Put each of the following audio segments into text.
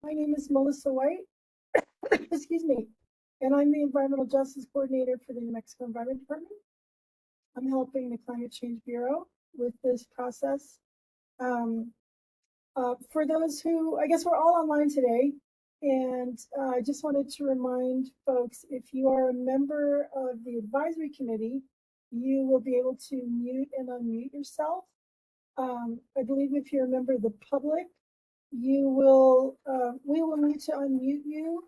My name is Melissa White, excuse me, and I'm the Environmental Justice Coordinator for the New Mexico Environment Department. I'm helping the Climate Change Bureau with this process. For those who, I guess we're all online today, and I just wanted to remind folks, if you are a member of the advisory committee, you will be able to mute and unmute yourself. I believe if you're a member of the public, you will, we will need to unmute you,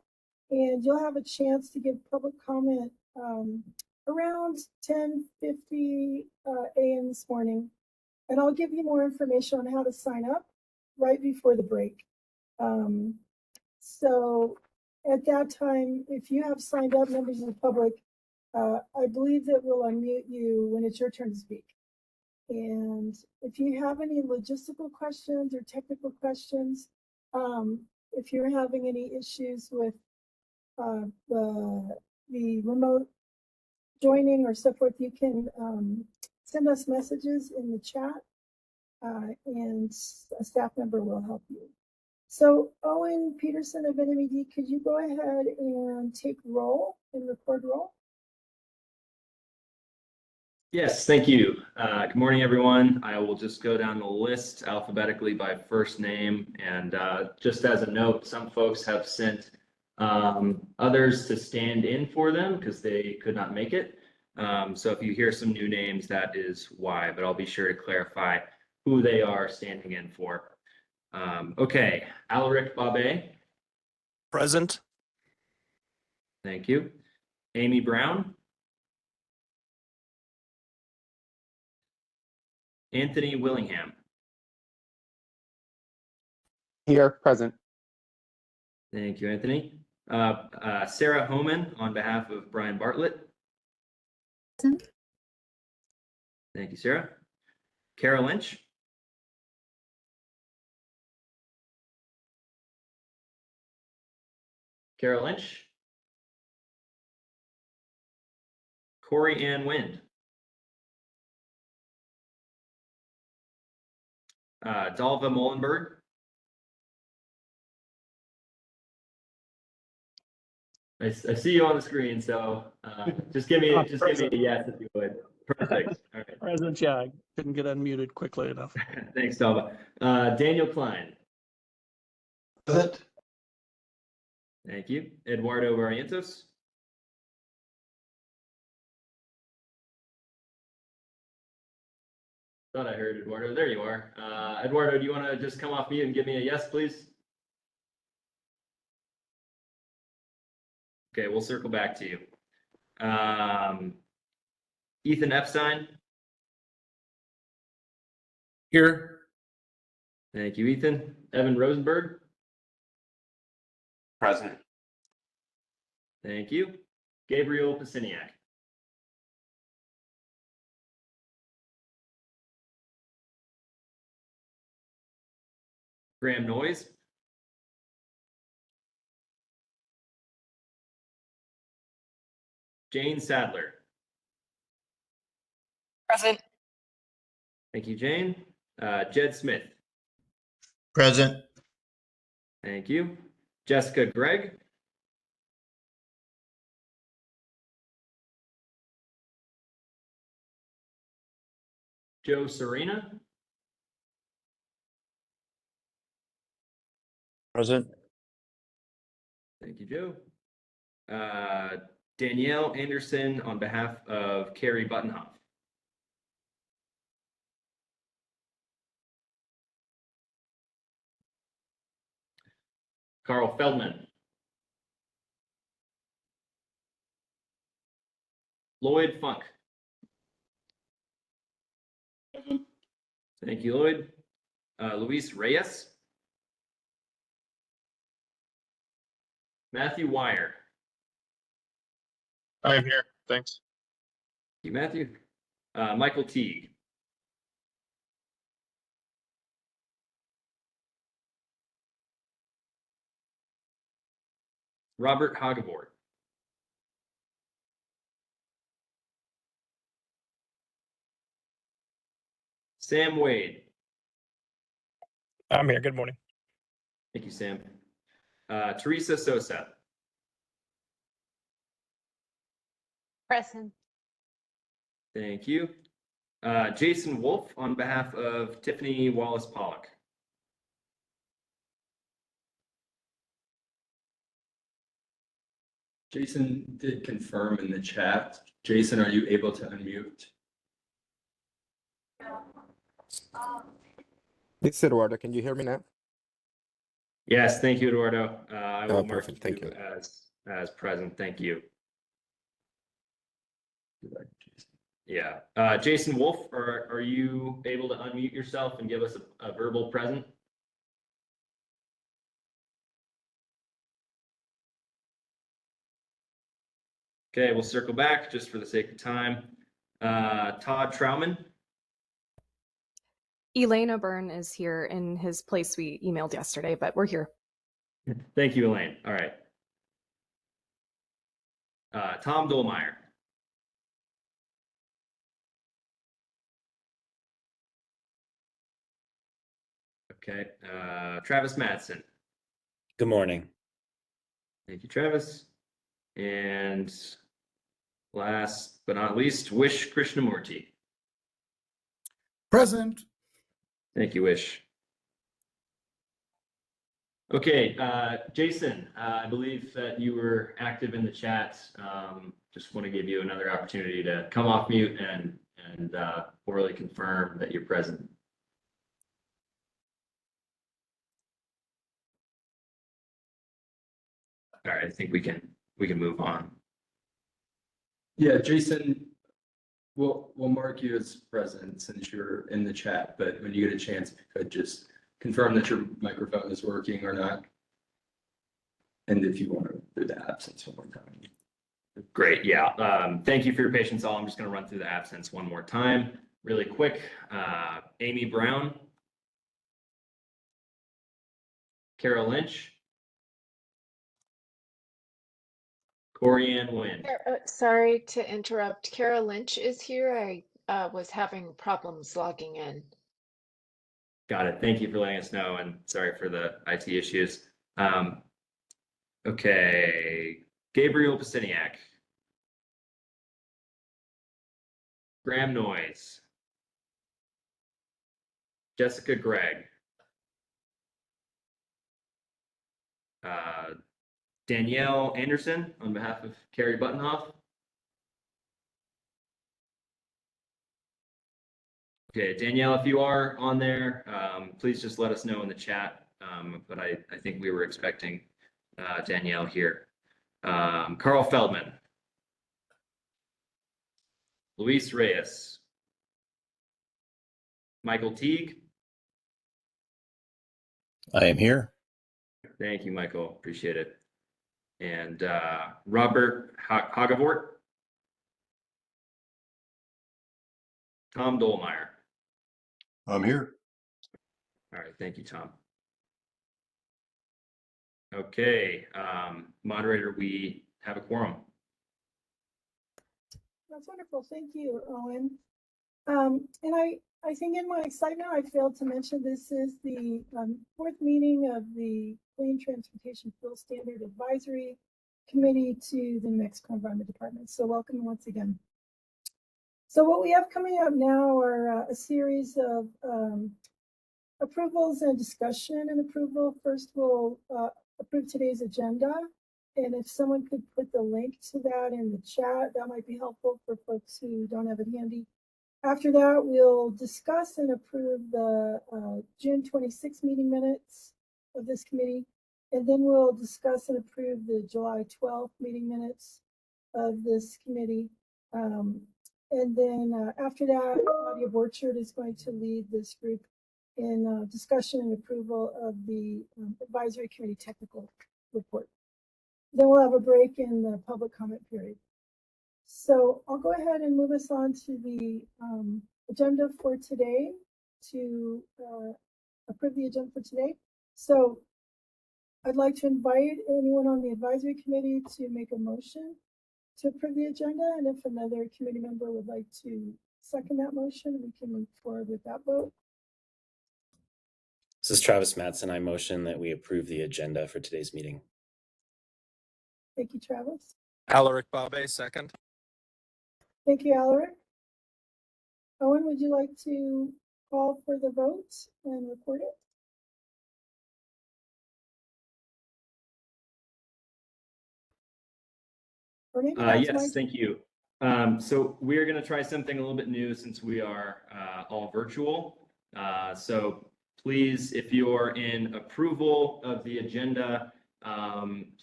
and you'll have a chance to give public comment around 10:50 a.m. this morning. And I'll give you more information on how to sign up right before the break. So at that time, if you have signed up, members of the public, I believe that we'll unmute you when it's your turn to speak. And if you have any logistical questions or technical questions, if you're having any issues with the remote joining or so forth, you can send us messages in the chat, and a staff member will help you. So Owen Peterson of NMED, could you go ahead and take roll and record roll? Yes, thank you. Good morning, everyone. I will just go down the list alphabetically by first name. And just as a note, some folks have sent others to stand in for them because they could not make it. So if you hear some new names, that is why, but I'll be sure to clarify who they are standing in for. Okay, Alaric Babé. Present. Thank you. Amy Brown. Anthony Willingham. Here, present. Thank you, Anthony. Sarah Homan on behalf of Brian Bartlett. Present. Thank you, Sarah. Kara Lynch. Kara Lynch. Corey Ann Wind. Dalva Molenberg. I see you on the screen, so just give me a yes if you would. Perfect. All right. Present, yeah. I couldn't get unmuted quickly enough. Thanks, Dalva. Daniel Klein. Present. Thank you. Eduardo Barrientos. Thought I heard Eduardo. There you are. Eduardo, do you want to just come off mute and give me a yes, please? Okay, we'll circle back to you. Ethan Epstein. Here. Thank you, Ethan. Evan Rosenberg. Present. Thank you. Gabriel Pasiniak. Graham Noyes. Jane Sadler. Present. Thank you, Jane. Jed Smith. Present. Thank you. Jessica Gregg. Joe Serena. Present. Thank you, Joe. Danielle Anderson on behalf of Carrie Buttonhoff. Carl Feldman. Lloyd Funk. Thank you, Lloyd. Luis Reyes. Matthew Wire. I'm here. Thanks. Thank you, Matthew. Michael Teague. Robert Hagevort. Sam Wade. I'm here. Good morning. Thank you, Sam. Teresa Sosa. Present. Thank you. Jason Wolf on behalf of Tiffany Wallace Pollock. Jason did confirm in the chat. Jason, are you able to unmute? This is Eduardo. Can you hear me now? Yes, thank you, Eduardo. I will Oh, mark perfect. Thank you. as present. Thank you. Yeah. Jason Wolf, are you able to unmute yourself and give us a verbal present? Okay, we'll circle back just for the sake of time. Todd Trauman. Elena Byrne is here in his place. We emailed yesterday, but we're here. Thank you, Elaine. All right. Tom Dolmeyer. Okay. Travis Madsen. Good morning. Thank you, Travis. And last but not least, Wish Krishnamurti. Present. Thank you, Wish. Okay, Jason, I believe that you were active in the chat. Just want to give you another opportunity to come off mute and orally confirm that you're present. All right, I think we can move on. Yeah, Jason, we'll mark you as present since you're in the chat, but when you get a chance, if you could just confirm that your microphone is working or not. And if you want to do the absence one more time. Great, yeah. Thank you for your patience all. I'm just going to run through the absence one more time really quick. Amy Brown. Carol Lynch. Corianne Nguyen. Sorry to interrupt. Kara Lynch is here. I was having problems logging in. Got it. Thank you for letting us know, and sorry for the IT issues. Okay, Gabriel Pasiniak. Graham Noyes. Jessica Gregg. Danielle Anderson on behalf of Carrie Buttonhoff. Okay, Danielle, if you are on there, please just let us know in the chat. But I think we were expecting Danielle here. Carl Feldman. Luis Reyes. Michael Teague. I am here. Thank you, Michael. Appreciate it. And Robert Hagavort. Tom Dolmeyer. I'm here. All right, thank you, Tom. Okay, moderator, we have a quorum. That's wonderful. Thank you, Owen. And I think in my excitement, I failed to mention this is the fourth meeting of the Clean Transportation Fuel Standard Advisory Committee to the New Mexico Environment Department. So welcome once again. So what we have coming up now are a series of approvals and discussion and approval. First, we'll approve today's agenda. And if someone could put the link to that in the chat, that might be helpful for folks who don't have it handy. After that, we'll discuss and approve the June 26 meeting minutes of this committee. And then we'll discuss and approve the July 12th meeting minutes of this committee. And then after that, Claudia Borchard is going to lead this group in discussion and approval of the advisory committee technical report. Then we'll have a break in the public comment period. So I'll go ahead and move us on to the agenda for today to approve the agenda for today. So I'd like to invite anyone on the advisory committee to make a motion to approve the agenda. And if another committee member would like to second that motion, we can move forward with that vote. This is Travis Matson. I motion that we approve the agenda for today's meeting. Thank you, Travis. Alaric Babe, second. Thank you, Alaric. Owen, would you like to call for the vote and record it? Or maybe that's Yes, thank you. So we are going to try something a little bit new since we are all virtual. So please, if you're in approval of the agenda,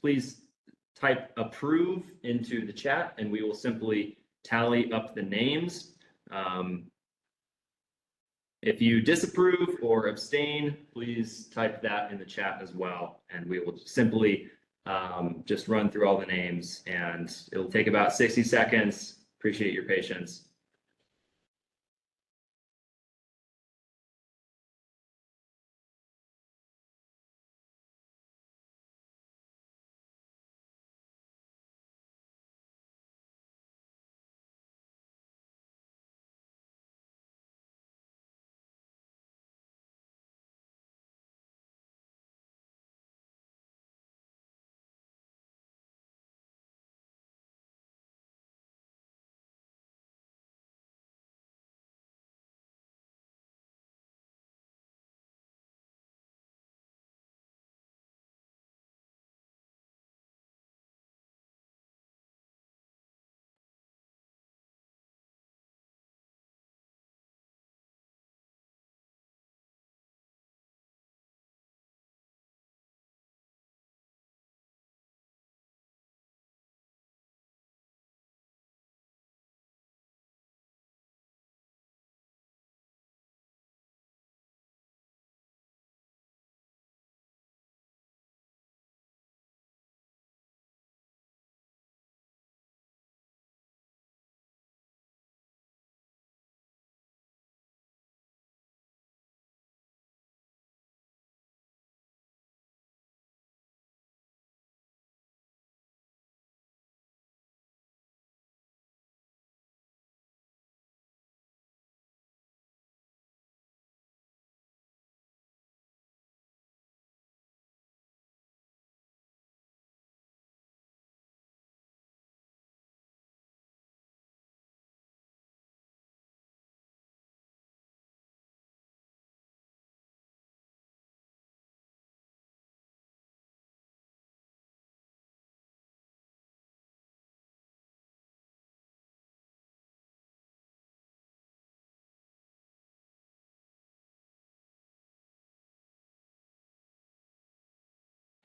please type approve into the chat and we will simply tally up the names. If you disapprove or abstain, please type that in the chat as well. And we will simply just run through all the names and it'll take about 60 seconds. Appreciate your patience.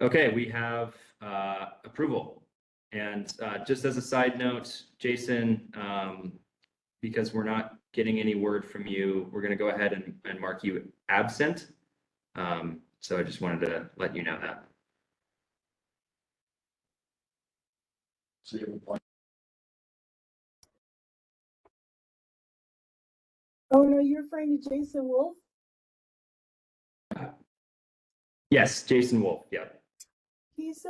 Okay, we have approval. And just as a side note, Jason, because we're not getting any word from you, we're going to go ahead and mark you absent. So I just wanted to let you know that. Oh, no, you're referring to Jason Wolf? Yes, Jason Wolf. Yeah. He's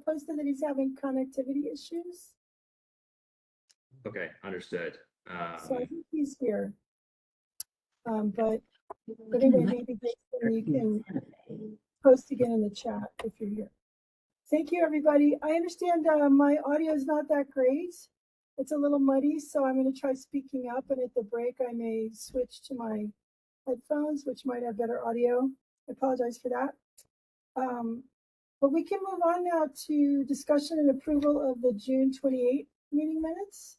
posted that he's having connectivity issues. Okay, understood. So I think he's here. But anyway, maybe you can post again in the chat if you're here. Thank you, everybody. I understand my audio is not that great. It's a little muddy, so I'm going to try speaking up, and at the break, I may switch to my headphones, which might have better audio. I apologize for that. But we can move on now to discussion and approval of the June 28 meeting minutes.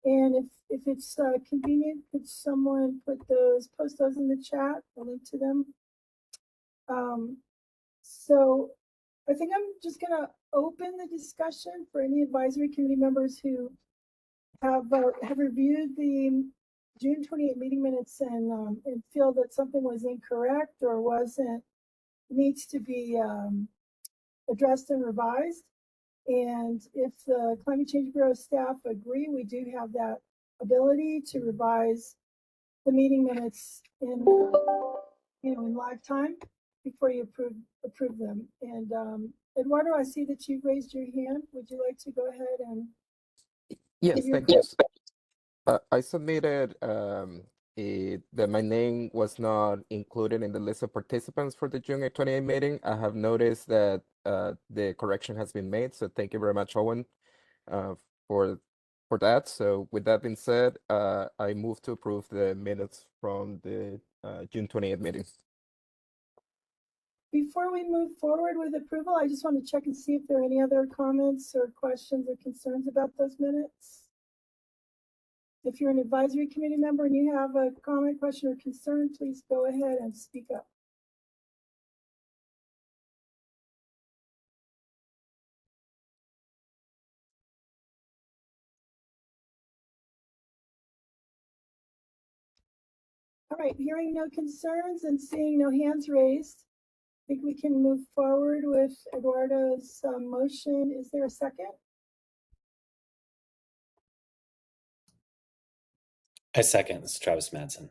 And if it's convenient, could someone post those in the chat, a link to them? So I think I'm just gonna open the discussion for any advisory committee members who have reviewed the June 28 meeting minutes and feel that something was incorrect or needs to be addressed and revised. And if the Climate Change Bureau staff agree, we do have that ability to revise the meeting minutes in live time before you approve them. And Eduardo, I see that you've raised your hand. Would you like to go ahead and Yes, give your thank you. I submitted that my name was not included in the list of participants for the June 28th meeting. I have noticed that the correction has been made, so thank you very much, Owen, uh, for that. So with that being said, I move to approve the minutes from the June 28th meeting. Before we move forward with approval, I just want to check and see if there are any other comments or questions or concerns about those minutes. If you're an advisory committee member and you have a comment, question, or concern, please go ahead and speak up. All right, hearing no concerns and seeing no hands raised, I think we can move forward with Eduardo's motion. Is there a second? I second. This is Travis Madsen.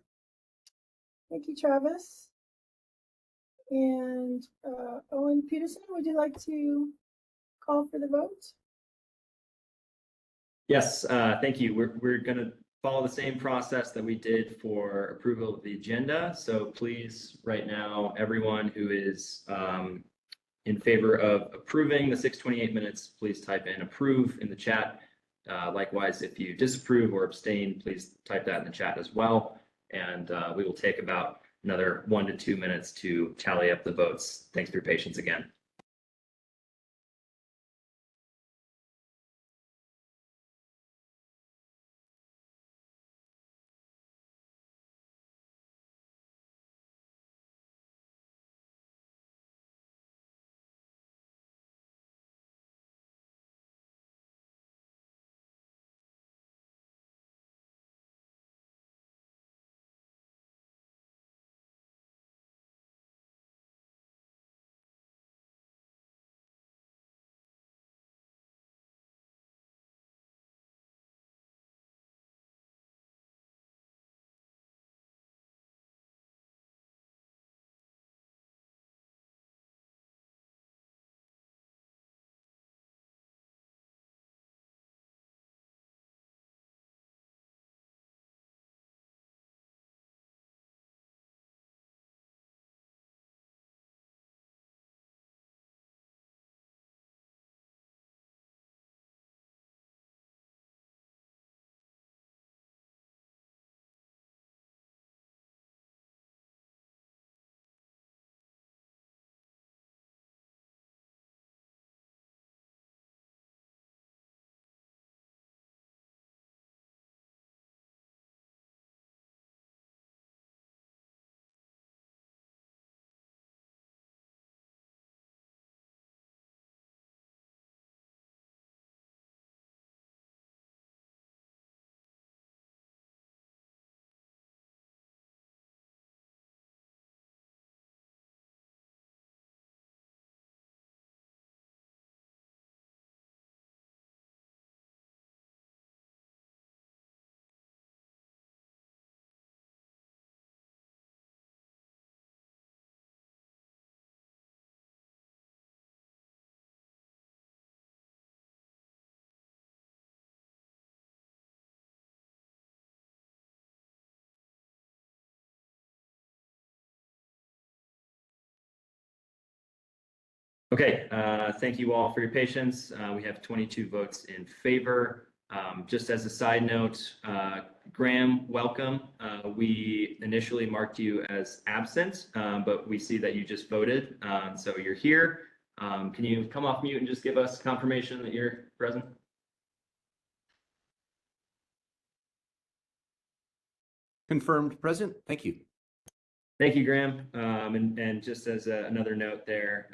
Thank you, Travis. And Owen Peterson, would you like to call for the vote? Yes, thank you. We're going to follow the same process that we did for approval of the agenda. So please, right now, everyone who is in favor of approving the 628 minutes, please type in approve in the chat. Likewise, if you disapprove or abstain, please type that in the chat as well. And we will take about another 1 to 2 minutes to tally up the votes. Thanks for your patience again. Okay, thank you all for your patience. We have 22 votes in favor. Just as a side note, Graham, welcome. We initially marked you as absent, but we see that you just voted, so you're here. Can you come off mute and just give us confirmation that you're present? Confirmed present. Thank you. Thank you, Graham. And just as another note there,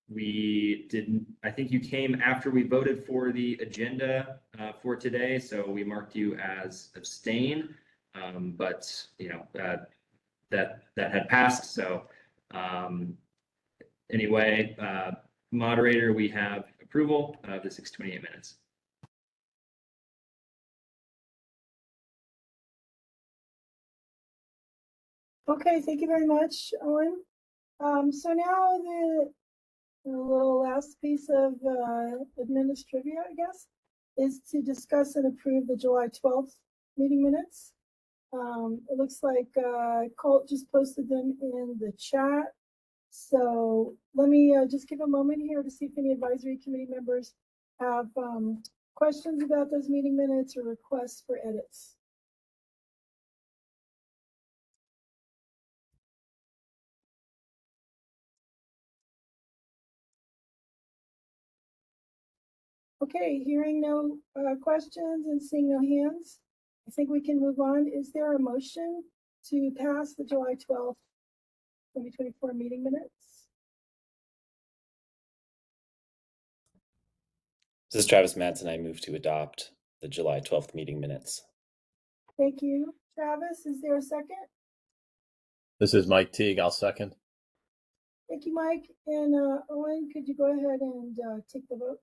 I think you came after we voted for the agenda for today, so we marked you as abstain, but you know, that had passed. So anyway, moderator, we have approval of the 628 minutes. Okay, thank you very much, Owen. So now the little last piece of administrivia, I guess, is to discuss and approve the July 12th meeting minutes. It looks like Colt just posted them in the chat. So let me just give a moment here to see if any advisory committee members have questions about those meeting minutes or requests for edits. Okay, hearing no questions and seeing no hands, I think we can move on. Is there a motion to pass the July 12th, 2024 meeting minutes? This is Travis Madsen. I move to adopt the July 12th meeting minutes. Thank you. Travis, is there a second? This is Mike Teague. I'll second. Thank you, Mike. And Owen, could you go ahead and take the vote?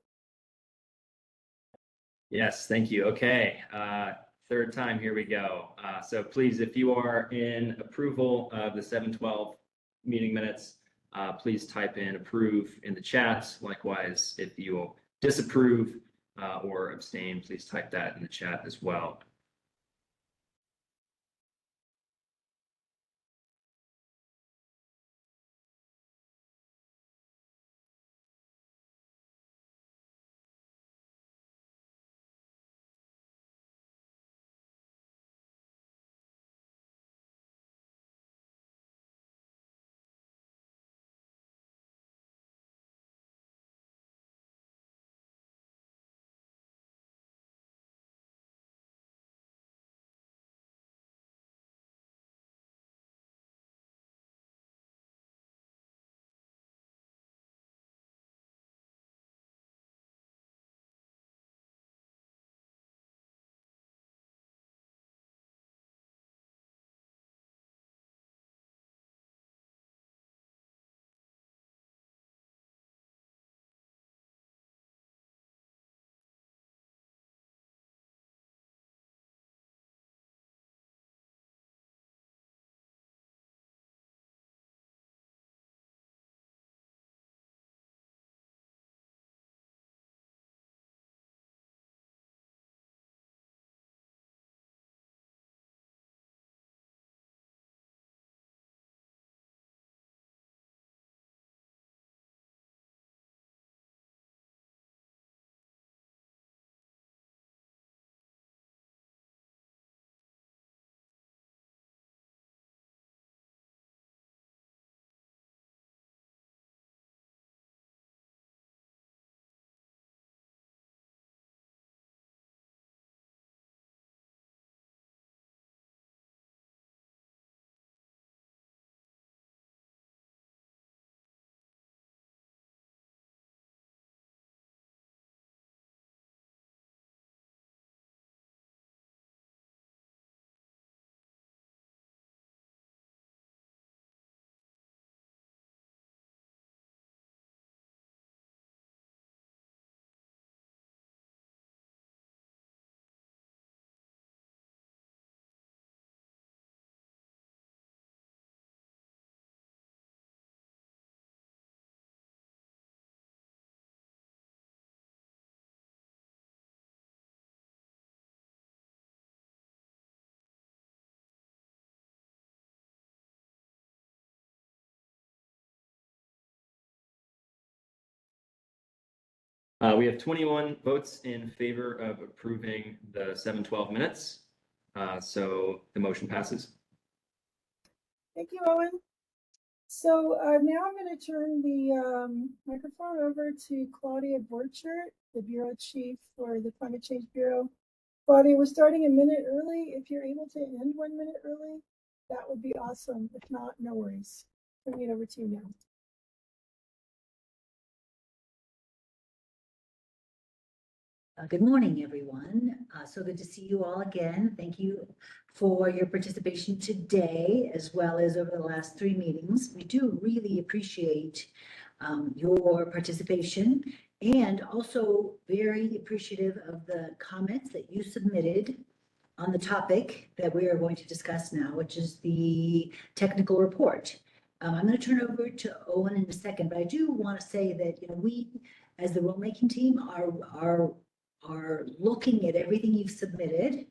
Yes, thank you. Okay, third time, here we go. So please, if you are in approval of the 7/12 meeting minutes, please type in approve in the chat. Likewise, if you disapprove or abstain, please type that in the chat as well. We have 21 votes in favor of approving the 7/12 minutes. So the motion passes. Thank you, Owen. So now I'm going to turn the microphone over to Claudia Borchert, the Bureau Chief for the Climate Change Bureau. Claudia, we're starting a minute early. If you're able to end 1 minute early, that would be awesome. If not, no worries. Turning it over to you now. Good morning, everyone. So good to see you all again. Thank you for your participation today, as well as over the last 3 meetings. We do really appreciate your participation, and also very appreciative of the comments that you submitted on the topic that we are going to discuss now, which is the technical report. I'm going to turn it over to Owen in a second, but I do want to say that, you know, we, as the rulemaking team, are looking at everything you've submitted,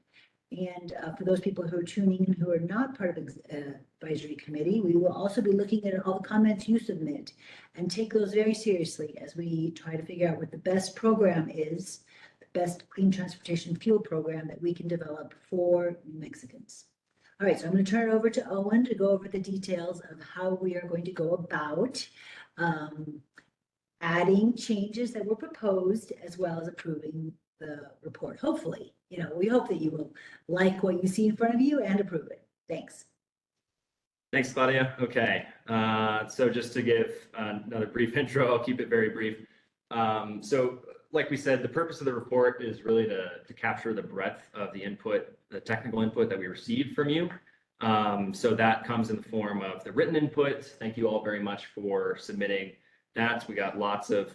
And for those people who are tuning in who are not part of the advisory committee, we will also be looking at all the comments you submit and take those very seriously as we try to figure out what the best program is, the best clean transportation fuel program that we can develop for New Mexicans. All right, so I'm going to turn it over to Owen to go over the details of how we are going to go about adding changes that were proposed as well as approving the report. Hopefully, we hope that you will like what you see in front of you and approve it. Thanks. Thanks, Claudia. Okay, so just to give another brief intro, I'll keep it very brief. So like we said, the purpose of the report is really to capture the breadth of the input, the technical input that we received from you. So that comes in the form of the written input. Thank you all very much for submitting that. We got lots of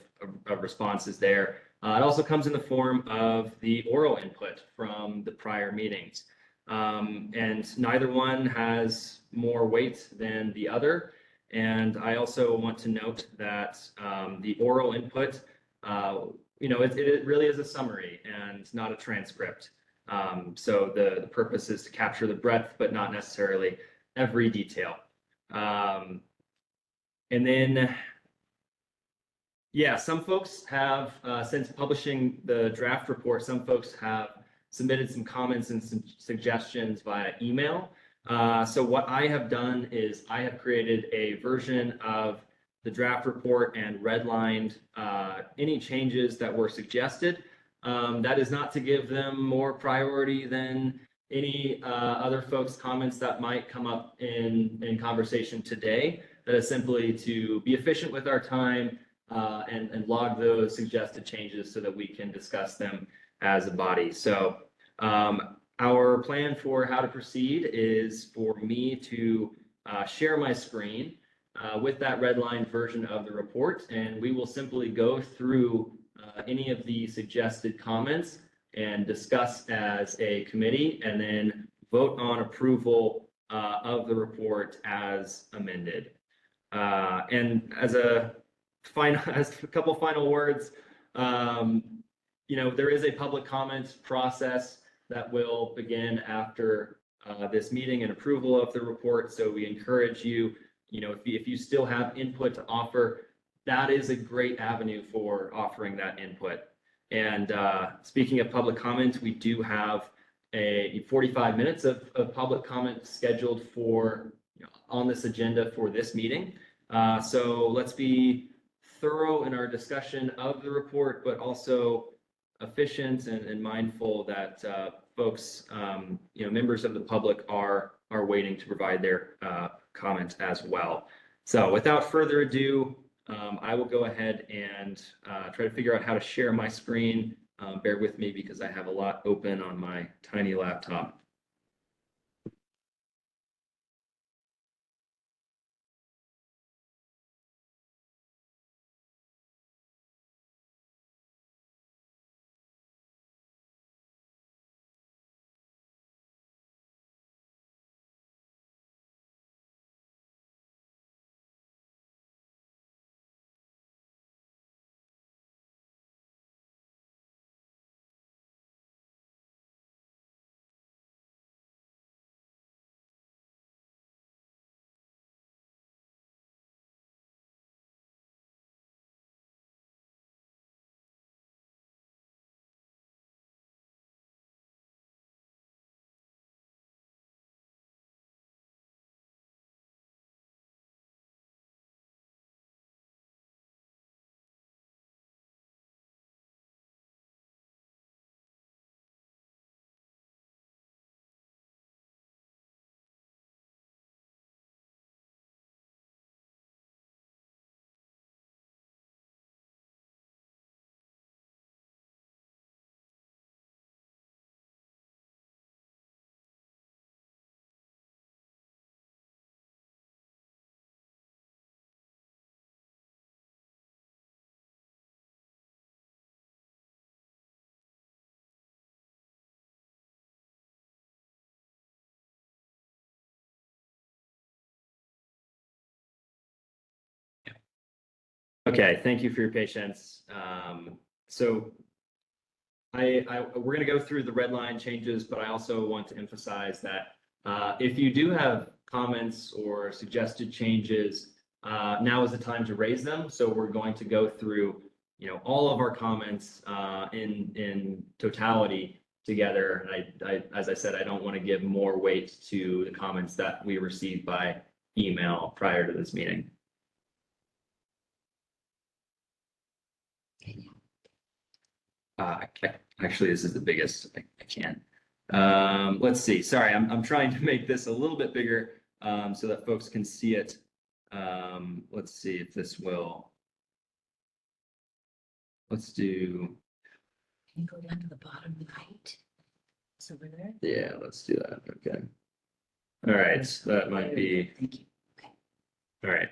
responses there. It also comes in the form of the oral input from the prior meetings. And neither one has more weight than the other. And I also want to note that the oral input, it really is a summary and not a transcript. So the purpose is to capture the breadth, but not necessarily every detail. And then, yeah, some folks have, since publishing the draft report, some folks have submitted some comments and some suggestions via email. So what I have done is I have created a version of the draft report and redlined any changes that were suggested. That is not to give them more priority than any other folks' comments that might come up in conversation today. That is simply to be efficient with our time and log those suggested changes so that we can discuss them as a body. So our plan for how to proceed is for me to share my screen with that redlined version of the report, and we will simply go through any of the suggested comments and discuss as a committee, and then vote on approval of the report as amended. And as a couple final words, there is a public comment process that will begin after this meeting and approval of the report. So we encourage you, if you still have input to offer, that is a great avenue for offering that input. And speaking of public comment, we do have a 45 minutes of public comment scheduled for on this agenda for this meeting. So let's be thorough in our discussion of the report, but also efficient and mindful that folks, members of the public are waiting to provide their comment as well. So without further ado, I will go ahead and try to figure out how to share my screen. Bear with me because I have a lot open on my tiny laptop. Okay, thank you for your patience. So we're going to go through the red line changes, but I also want to emphasize that if you do have comments or suggested changes, now is the time to raise them. So we're going to go through, all of our comments in totality together. And as I said, I don't want to give more weight to the comments that we received by email prior to this meeting. Actually, this is the biggest I can. Let's see. Sorry, I'm trying to make this a little bit bigger so that folks can see it. Let's see if this will. Let's do. Can you go down to the bottom right? It's over there. Yeah, let's do that. Okay. All right. That might be. Thank you. Okay. All right.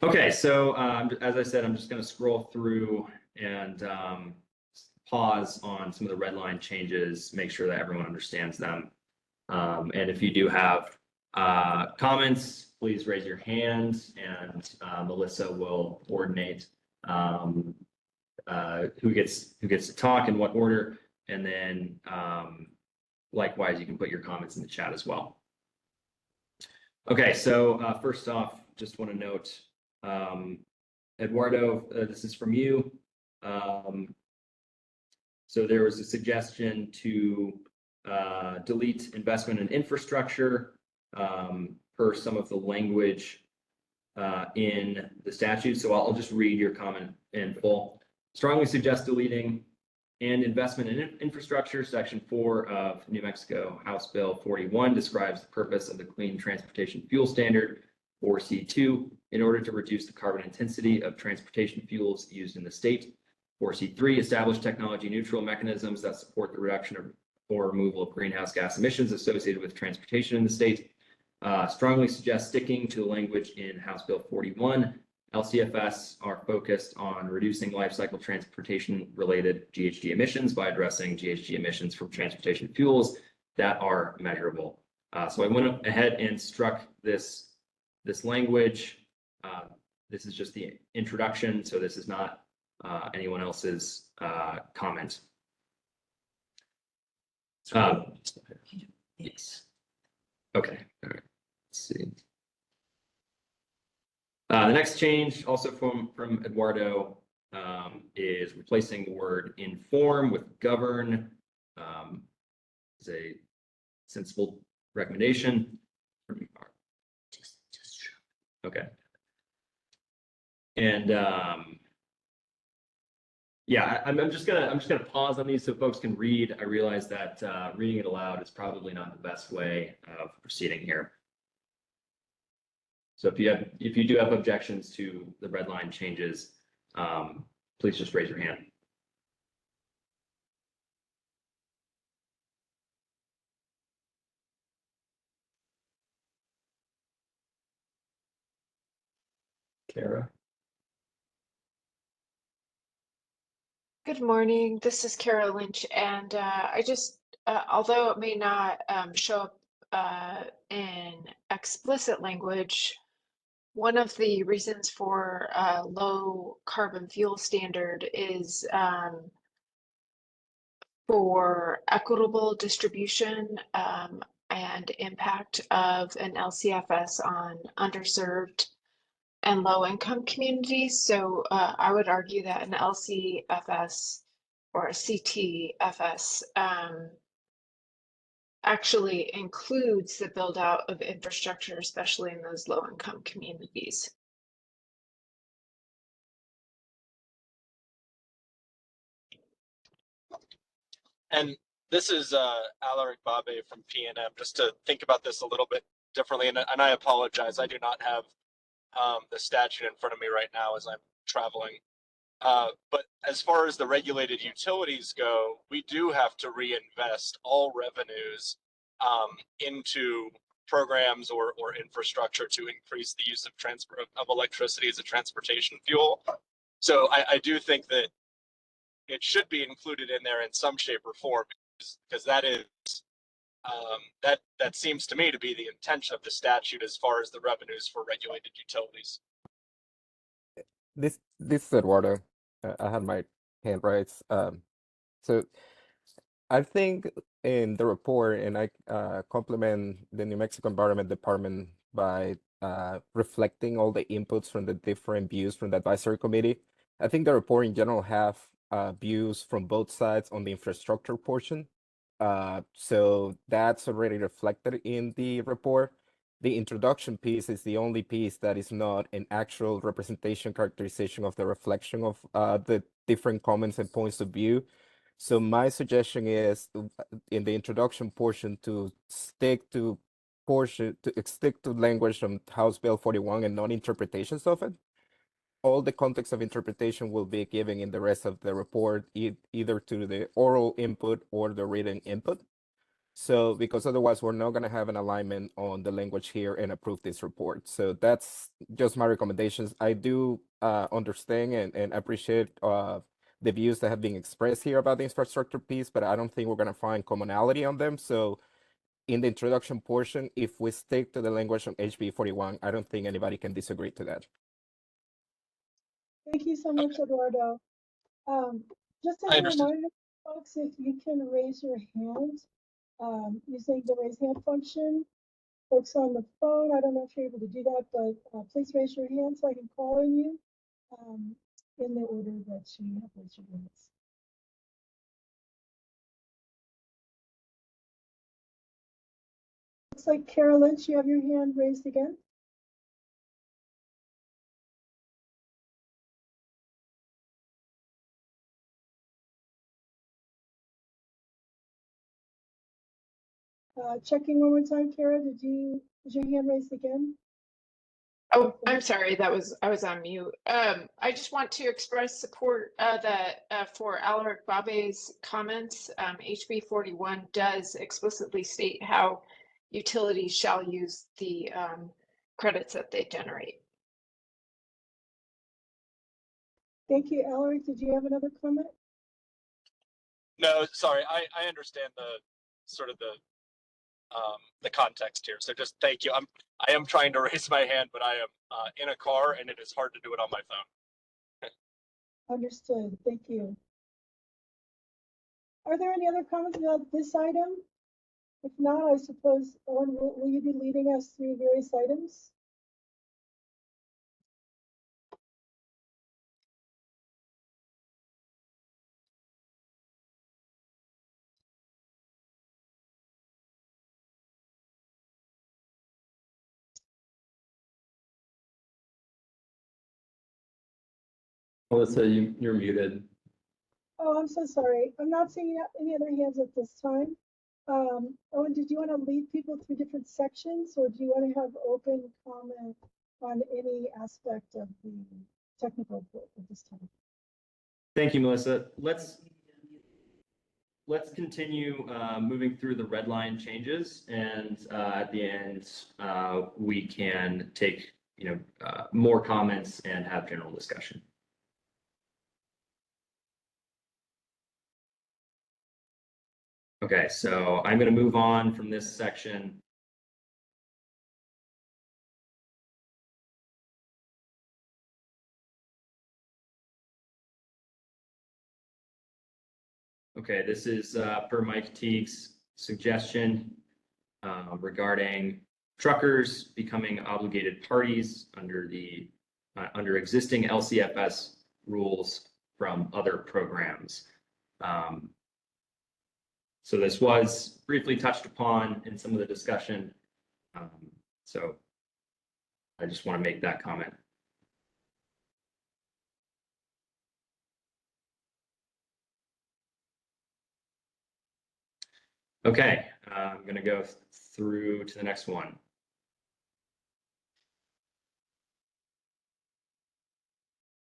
Okay. So as I said, I'm just going to scroll through and pause on some of the red line changes, make sure that everyone understands them. And if you do have comments, please raise your hand and Melissa will coordinate who gets to talk in what order. And then likewise, you can put your comments in the chat as well. Okay, so first off, just want to note, Eduardo, this is from you. So there was a suggestion to delete investment in infrastructure per some of the language in the statute. So I'll just read your comment in full. Strongly suggest deleting and investment in infrastructure. Section 4 of New Mexico House Bill 41 describes the purpose of the Clean Transportation Fuel Standard, 4C2, in order to reduce the carbon intensity of transportation fuels used in the state. 4C3, establish technology neutral mechanisms that support the reduction of or removal of greenhouse gas emissions associated with transportation in the state. Strongly suggest sticking to the language in House Bill 41. LCFS are focused on reducing life cycle transportation related GHG emissions by addressing GHG emissions from transportation fuels that are measurable. So I went ahead and struck this language. This is just the introduction, so this is not anyone else's comment. Yes. Okay. All right. Let's see. The next change, also from Eduardo, is replacing the word inform with govern. Is a sensible recommendation. Okay. And yeah, I'm just gonna pause on these so folks can read. I realize that reading it aloud is probably not the best way of proceeding here. So if you do have objections to the red line changes, please just raise your hand. Kara. Good morning. This is Kara Lynch, and I just, although it may not show up in explicit language, one of the reasons for low carbon fuel standard is for equitable distribution and impact of an LCFS on underserved and low-income communities. So I would argue that an LCFS or a CTFS actually includes the build out of infrastructure, especially in those low-income communities. And this is Alaric Babe from PNM, just to think about this a little bit differently. And I apologize, I do not have the statute in front of me right now as I'm traveling. But as far as the regulated utilities go, we do have to reinvest all revenues into programs or infrastructure to increase the use of electricity as a transportation fuel. So I do think that it should be included in there in some shape or form, because that is that seems to me to be the intention of the statute as far as the revenues for regulated utilities. This is Eduardo. I had my hand raised. So I think in the report, and I compliment the New Mexico Environment Department by reflecting all the inputs from the different views from the advisory committee. I think the report in general have views from both sides on the infrastructure portion. So that's already reflected in the report. The introduction piece is the only piece that is not an actual representation characterization of the reflection of the different comments and points of view. So my suggestion is in the introduction portion to stick to language from House Bill 41 and not interpretations of it. All the context of interpretation will be given in the rest of the report, either to the oral input or the written input. So, because otherwise we're not going to have an alignment on the language here and approve this report. So that's just my recommendations. I do understand and appreciate the views that have been expressed here about the infrastructure piece, but I don't think we're going to find commonality on them. So in the introduction portion, if we stick to the language of HB 41, I don't think anybody can disagree to that. Thank you so much, Eduardo. Just as I a understand. reminder, folks, if you can raise your hand using the raise hand function. Folks on the phone, I don't know if you're able to do that, but please raise your hand so I can call on you in the order that you have raised your hands. Looks like Carol Lynch, you have your hand raised again. Checking one more time, Kara, is your hand raised again? Oh, I'm sorry, I was on mute. I just want to express support for Alaric Babe's comments. HB 41 does explicitly state how utilities shall use the credits that they generate. Thank you, Alaric. Did you have another comment? No, sorry. I understand the sort of the context here. So just thank you. I am trying to raise my hand, but I am in a car and it is hard to do it on my phone. Understood. Thank you. Are there any other comments about this item? If not, I suppose, Owen, will you be leading us through various items? Melissa, you're muted. Oh, I'm so sorry. I'm not seeing any other hands at this time. Owen, did you want to lead people through different sections, or do you want to have open comment on any aspect of the technical report at this time? Thank you, Melissa. Let's continue moving through the red line changes, and at the end, we can take more comments and have general discussion. Okay, so I'm going to move on from this section. Okay, this is per Mike Teague's suggestion regarding truckers becoming obligated parties under the under existing LCFS rules from other programs. So this was briefly touched upon in some of the discussion. So I just want to make that comment. Okay, I'm going to go through to the next one.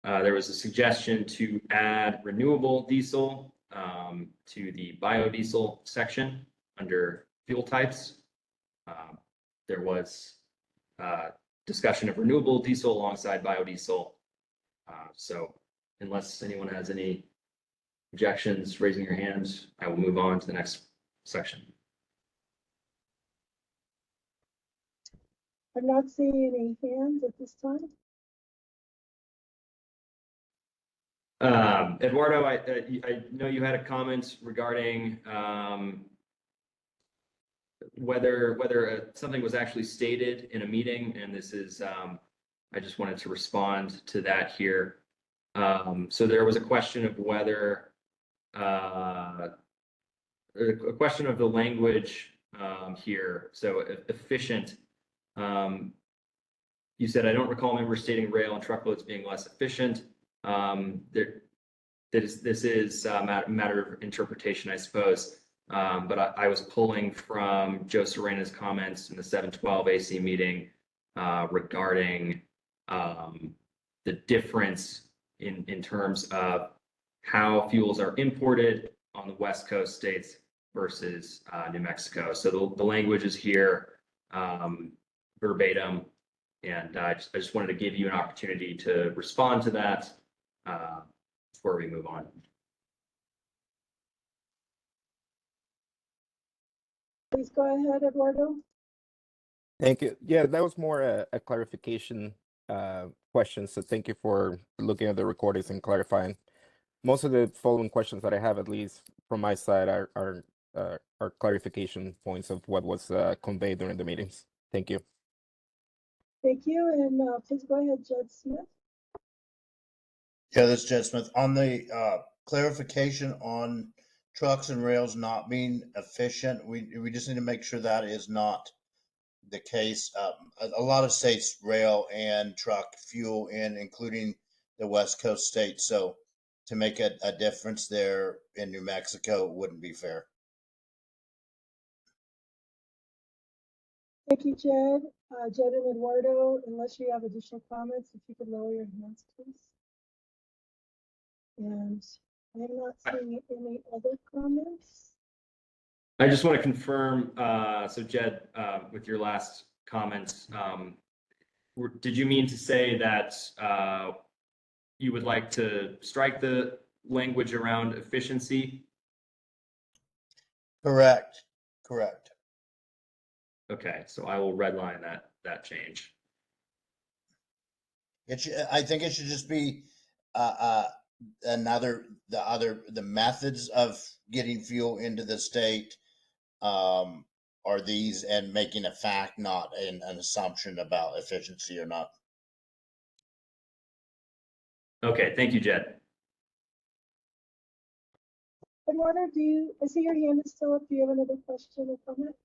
There was a suggestion to add renewable diesel to the biodiesel section under fuel types. There was discussion of renewable diesel alongside biodiesel. So unless anyone has any objections, raising your hands, I will move on to the next section. I'm not seeing any hands at this time. Eduardo, I know you had a comment regarding whether something was actually stated in a meeting, and this is I just wanted to respond to that here. So there was a question of whether a question of the language here. So efficient. You said, I don't recall members stating rail and truckloads being less efficient. This is a matter of interpretation, I suppose. But I was pulling from Joe Serena's comments in the 712 AC meeting regarding the difference in terms of how fuels are imported on the West Coast states versus New Mexico. So the language is here verbatim, and I just wanted to give you an opportunity to respond to that before we move on. Please go ahead, Eduardo. Thank you. Yeah, that was more a clarification question. So thank you for looking at the recordings and clarifying. Most of the following questions that I have, at least from my side, are clarification points of what was conveyed during the meetings. Thank you. Thank you, and please go ahead, Judge Smith. Yeah, this is Jed Smith. On the clarification on trucks and rails not being efficient, we just need to make sure that is not the case. A lot of states rail and truck fuel in, including the West Coast states. So to make a difference there in New Mexico wouldn't be fair. Thank you, Jed. Jed and Eduardo, unless you have additional comments, if you could lower your hands, please. And I'm not seeing any other comments. I just want to confirm, so Jed, with your last comments, did you mean to say that you would like to strike the language around efficiency? Correct. Okay, so I will redline that change. I think it should just be the methods of getting fuel into the state are these, and making a fact, not an assumption about efficiency or not. Okay, thank you, Jed. Eduardo, I see your hand is still up. Do you have another question or comment?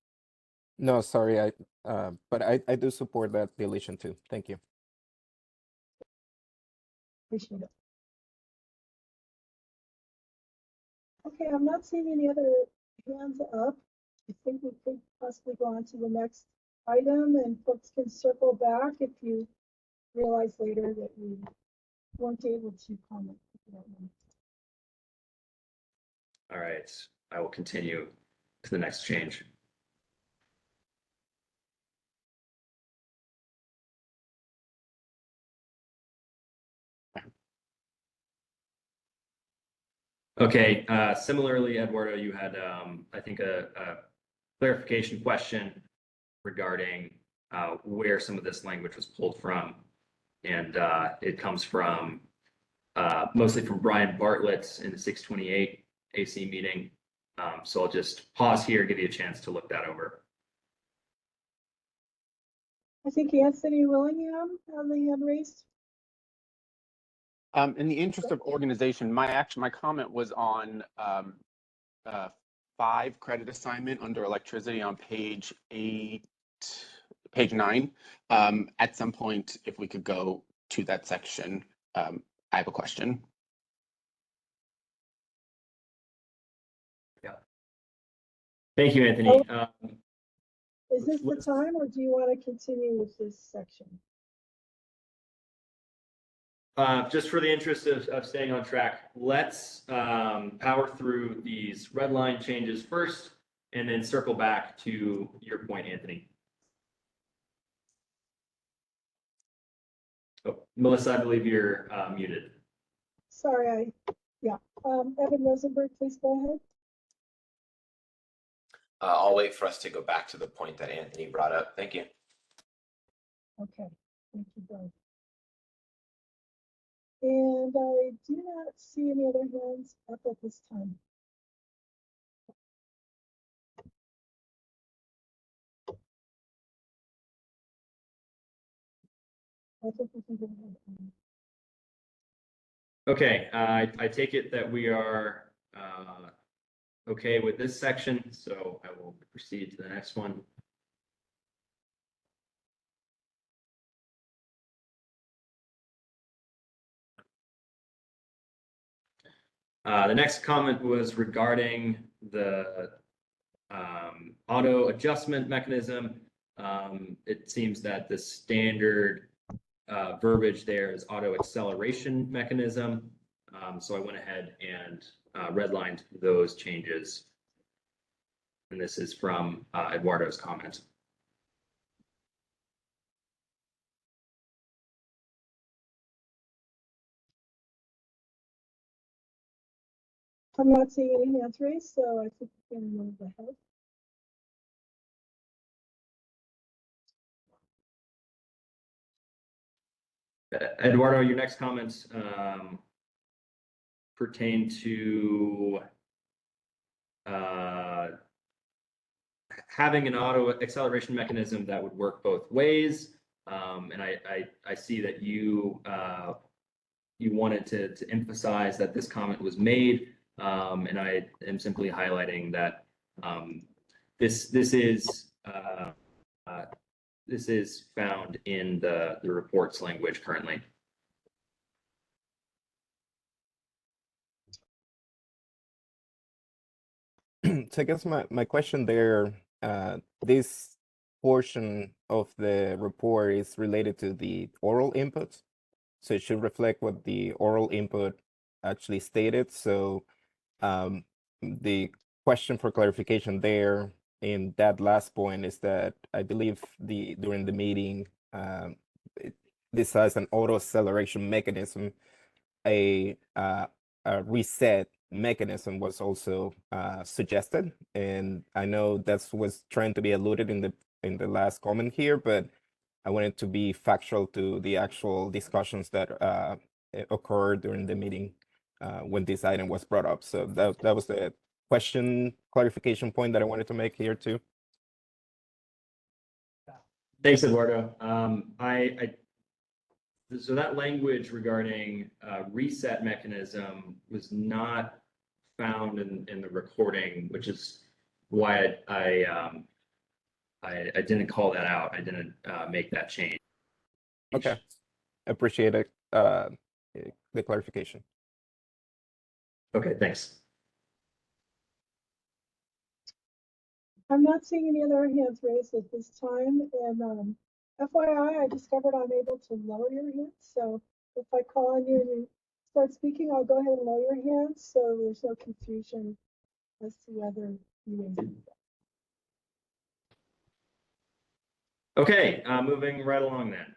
No, sorry, but I do support that deletion too. Thank you. Appreciate it. Okay, I'm not seeing any other hands up. I think we could possibly go on to the next item, and folks can circle back if you realize later that we weren't able to comment. All right, I will continue to the next change. Okay, similarly, Eduardo, you had, I think, a clarification question regarding where some of this language was pulled from. And it comes from mostly from Brian Bartlett in the 628 AC meeting. So I'll just pause here, give you a chance to look that over. I think Anthony Willingham had the hand raised. In the interest of organization, my comment was on 5 credit assignment under electricity on page 9. At some point, if we could go to that section, I have a question. Yeah. Thank you, Anthony. Is this the time, or do you want to continue with this section? Just for the interest of staying on track, let's power through these red line changes first, and then circle back to your point, Anthony. Oh, Melissa, I believe you're muted. Sorry, Evan Rosenberg, please go ahead. I'll wait for us to go back to the point that Anthony brought up. Thank you. Okay, thank you both. And I do not see any other hands up at this time. I think we can go ahead. Okay, I take it that we are okay with this section, so I will proceed to the next one. The next comment was regarding the auto adjustment mechanism. It seems that the standard verbiage there is auto acceleration mechanism. So I went ahead and redlined those changes. And this is from Eduardo's comment. I'm not seeing any hands raised, so I think we can move ahead. Eduardo, your next comments pertain to having an auto acceleration mechanism that would work both ways. And I see that you wanted to emphasize that this comment was made, and I am simply highlighting that this is found in the reports language currently. So I guess my question there, this portion of the report is related to the oral inputs. So it should reflect what the oral input actually stated. So the question for clarification there in that last point is that I believe during the meeting, this has an auto acceleration mechanism, a reset mechanism was also suggested, and I know that was trying to be alluded in the last comment here, but I wanted to be factual to the actual discussions that occurred during the meeting when this item was brought up. So that was the question clarification point that I wanted to make here too. Thanks, Eduardo. So that language regarding reset mechanism was not found in the recording, which is why I didn't call that out. I didn't make that change. Okay, appreciate it. The clarification. Okay, thanks. I'm not seeing any other hands raised at this time, and FYI, I discovered I'm able to lower your hands. So if I call on you and you start speaking, I'll go ahead and lower your hands so there's no confusion as to whether you raise them. Okay, moving right along then.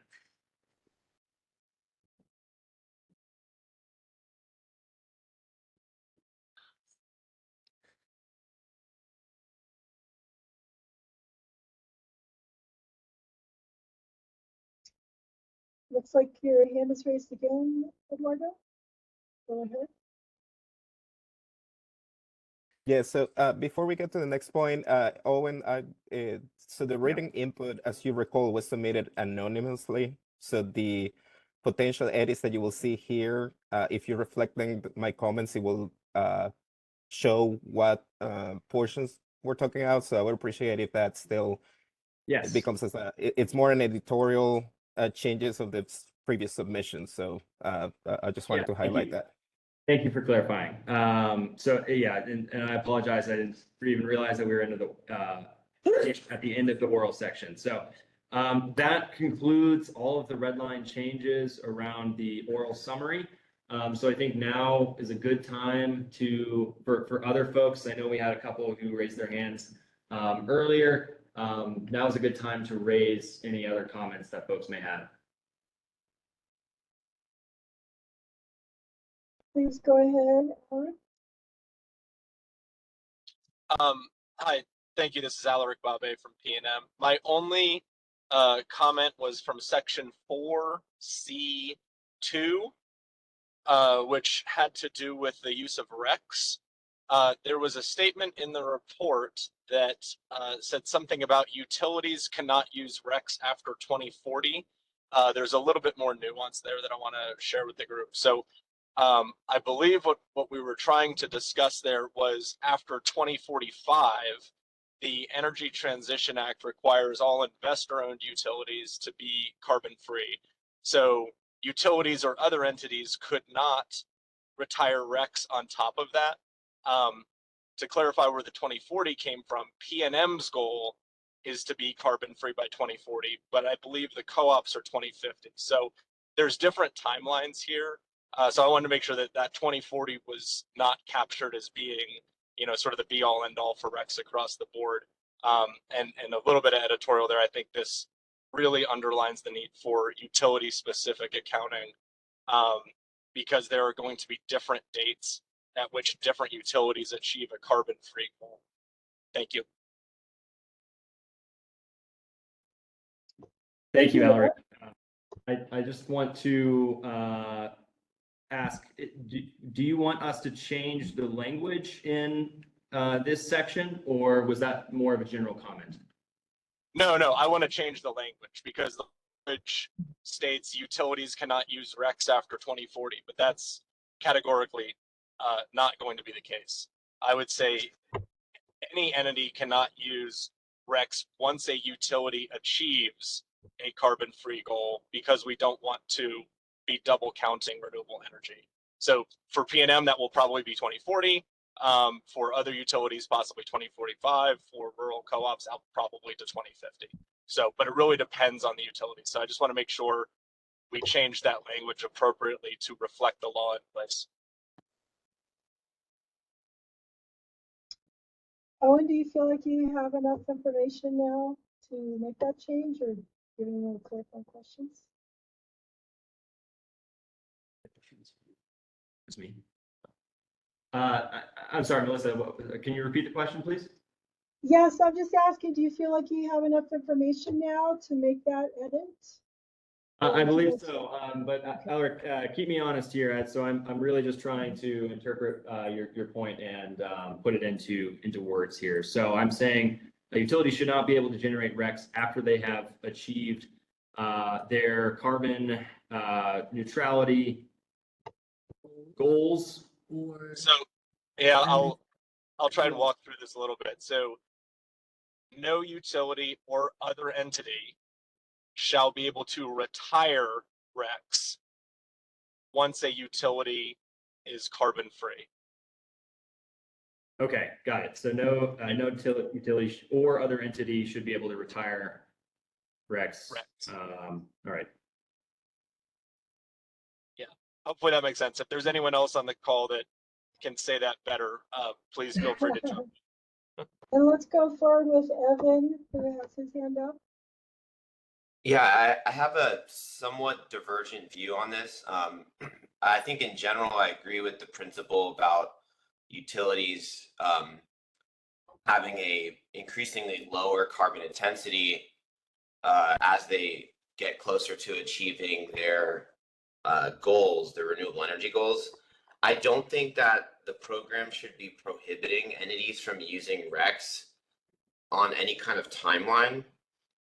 Looks like your hand is raised again, Eduardo. Go ahead. Yeah, so before we get to the next point, Owen, so the written input, as you recall, was submitted anonymously. So the potential edits that you will see here, if you're reflecting my comments, it will show what portions we're talking about. So I would appreciate if that still becomes it's more an editorial changes of the previous submission. So I just wanted to highlight that. Thank you for clarifying. So yeah, and I apologize. I didn't even realize that we were into the at the end of the oral section. So that concludes all of the red line changes around the oral summary. So I think now is a good time for other folks. I know we had a couple who raised their hands earlier. Now is a good time to raise any other comments that folks may have. Please go ahead, Alec. Hi, thank you. This is Alaric Babe from PNM. My only comment was from section 4C2. which had to do with the use of RECs. There was a statement in the report that said something about utilities cannot use RECs after 2040. There's a little bit more nuance there that I want to share with the group. So I believe what we were trying to discuss there was after 2045, the Energy Transition Act requires all investor-owned utilities to be carbon-free. So utilities or other entities could not retire RECs on top of that. To clarify where the 2040 came from, PNM's goal is to be carbon-free by 2040, but I believe the co-ops are 2050. So there's different timelines here. So I wanted to make sure that that 2040 was not captured as being, you know, sort of the be-all end-all for RECs across the board. And a little bit of editorial there. I think this really underlines the need for utility-specific accounting, because there are going to be different dates at which different utilities achieve a carbon-free goal. Thank you. Thank you, Alaric. I just want to ask, do you want us to change the language in this section, or was that more of a general comment? No, I want to change the language because the language states utilities cannot use RECs after 2040, but that's categorically not going to be the case. I would say any entity cannot use RECs once a utility achieves a carbon-free goal, because we don't want to be double counting renewable energy. So for PNM, that will probably be 2040. For other utilities, possibly 2045. For rural co-ops, out probably to 2050. So, but it really depends on the utility. So I just want to make sure we change that language appropriately to reflect the law in place. Owen, do you feel like you have enough information now to make that change, or giving more clarifying questions? It's me. I'm sorry, Melissa, can you repeat the question, please? Yes, I'm just asking, do you feel like you have enough information now to make that edit? I believe so, but Alaric, keep me honest here. So I'm really just trying to interpret your point and put it into words here. So I'm saying a utility should not be able to generate RECs after they have achieved their carbon neutrality goals. So yeah, I'll try and walk through this a little bit. So no utility or other entity shall be able to retire RECs once a utility is carbon free. Okay, got it. So no utility or other entity should be able to retire RECs. All right. Yeah, hopefully that makes sense. If there's anyone else on the call that can say that better, please feel free to jump. And let's go forward with Evan, who has his hand up. Yeah, I have a somewhat divergent view on this. I think in general, I agree with the principle about utilities having a increasingly lower carbon intensity as they get closer to achieving their goals, their renewable energy goals. I don't think that the program should be prohibiting entities from using RECs on any kind of timeline.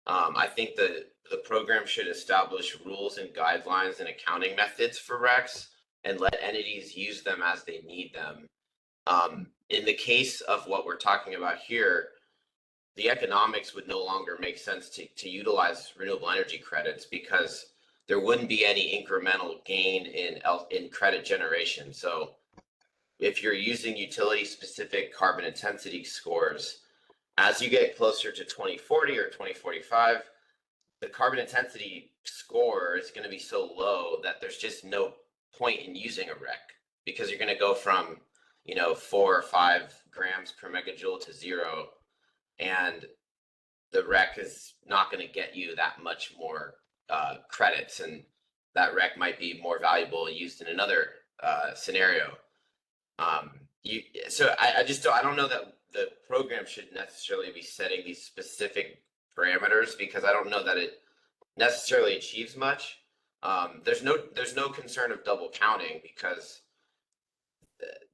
I think the program should establish rules and guidelines and accounting methods for RECs and let entities use them as they need them. In the case of what we're talking about here, the economics would no longer make sense to utilize renewable energy credits because there wouldn't be any incremental gain in credit generation. So if you're using utility specific carbon intensity scores, as you get closer to 2040 or 2045, the carbon intensity score is going to be so low that there's just no point in using a REC because you're going to go from, 4 or 5 grams per megajoule to 0. And the REC is not going to get you that much more credits. And that REC might be more valuable used in another scenario. So I don't know that the program should necessarily be setting these specific parameters because I don't know that it necessarily achieves much. There's no concern of double counting because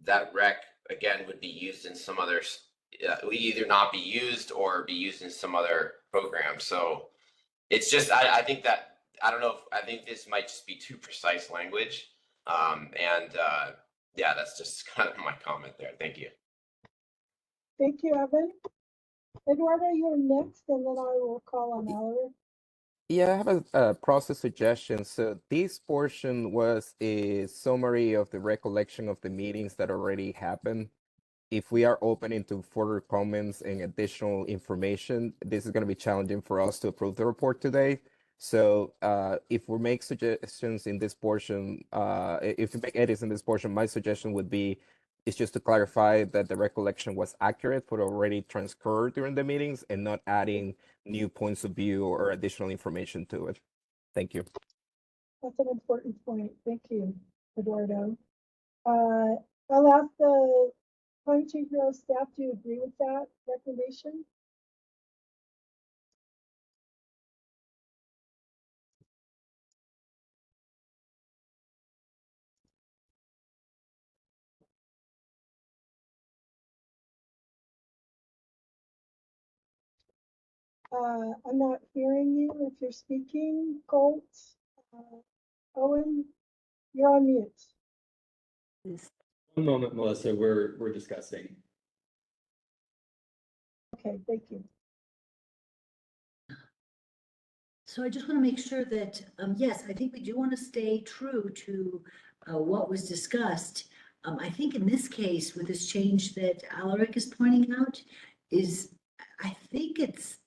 that rec again would be used in some other, would either not be used or be used in some other program. So it's just, I think that, I don't know if, I think this might just be too precise language. Yeah, that's just kind of my comment there. Thank you. Thank you, Evan. Eduardo, you're next, and then I will call on Alaric. Yeah, I have a process suggestion. So this portion was a summary of the recollection of the meetings that already happened. If we are opening to further comments and additional information, this is going to be challenging for us to approve the report today. So if we make suggestions in this portion, if we make edits in this portion, my suggestion would be is just to clarify that the recollection was accurate for already transcribed during the meetings and not adding new points of view or additional information to it. Thank you. That's an important point. Thank you, Eduardo. I'll ask the Climate Change Bureau staff, do you agree with that recommendation? I'm not hearing you if you're speaking, Colt. Owen, you're on mute. One moment, Melissa, we're discussing. Okay, thank you. So I just want to make sure that, yes, I think we do want to stay true to what was discussed. I think in this case, with this change that Alaric is pointing out, is I think it's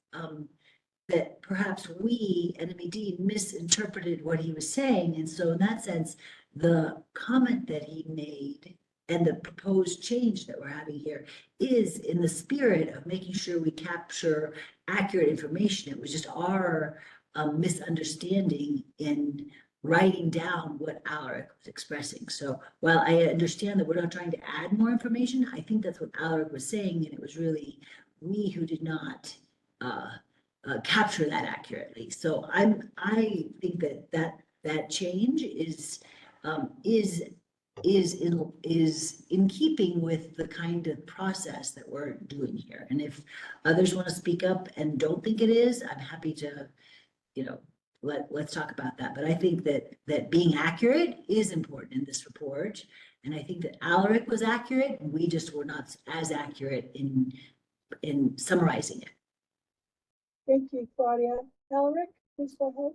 that perhaps we, NMED, misinterpreted what he was saying. And so in that sense, the comment that he made and the proposed change that we're having here is in the spirit of making sure we capture accurate information. It was just our misunderstanding in writing down what Alaric was expressing. So while I understand that we're not trying to add more information, I think that's what Alaric was saying, and it was really we who did not capture that accurately. So I think that change is in keeping with the kind of process that we're doing here. And if others want to speak up and don't think it is, I'm happy to, let's talk about that. But I think that being accurate is important in this report. And I think that Alaric was accurate, and we just were not as accurate in summarizing it. Thank you, Claudia. Alaric, please go ahead.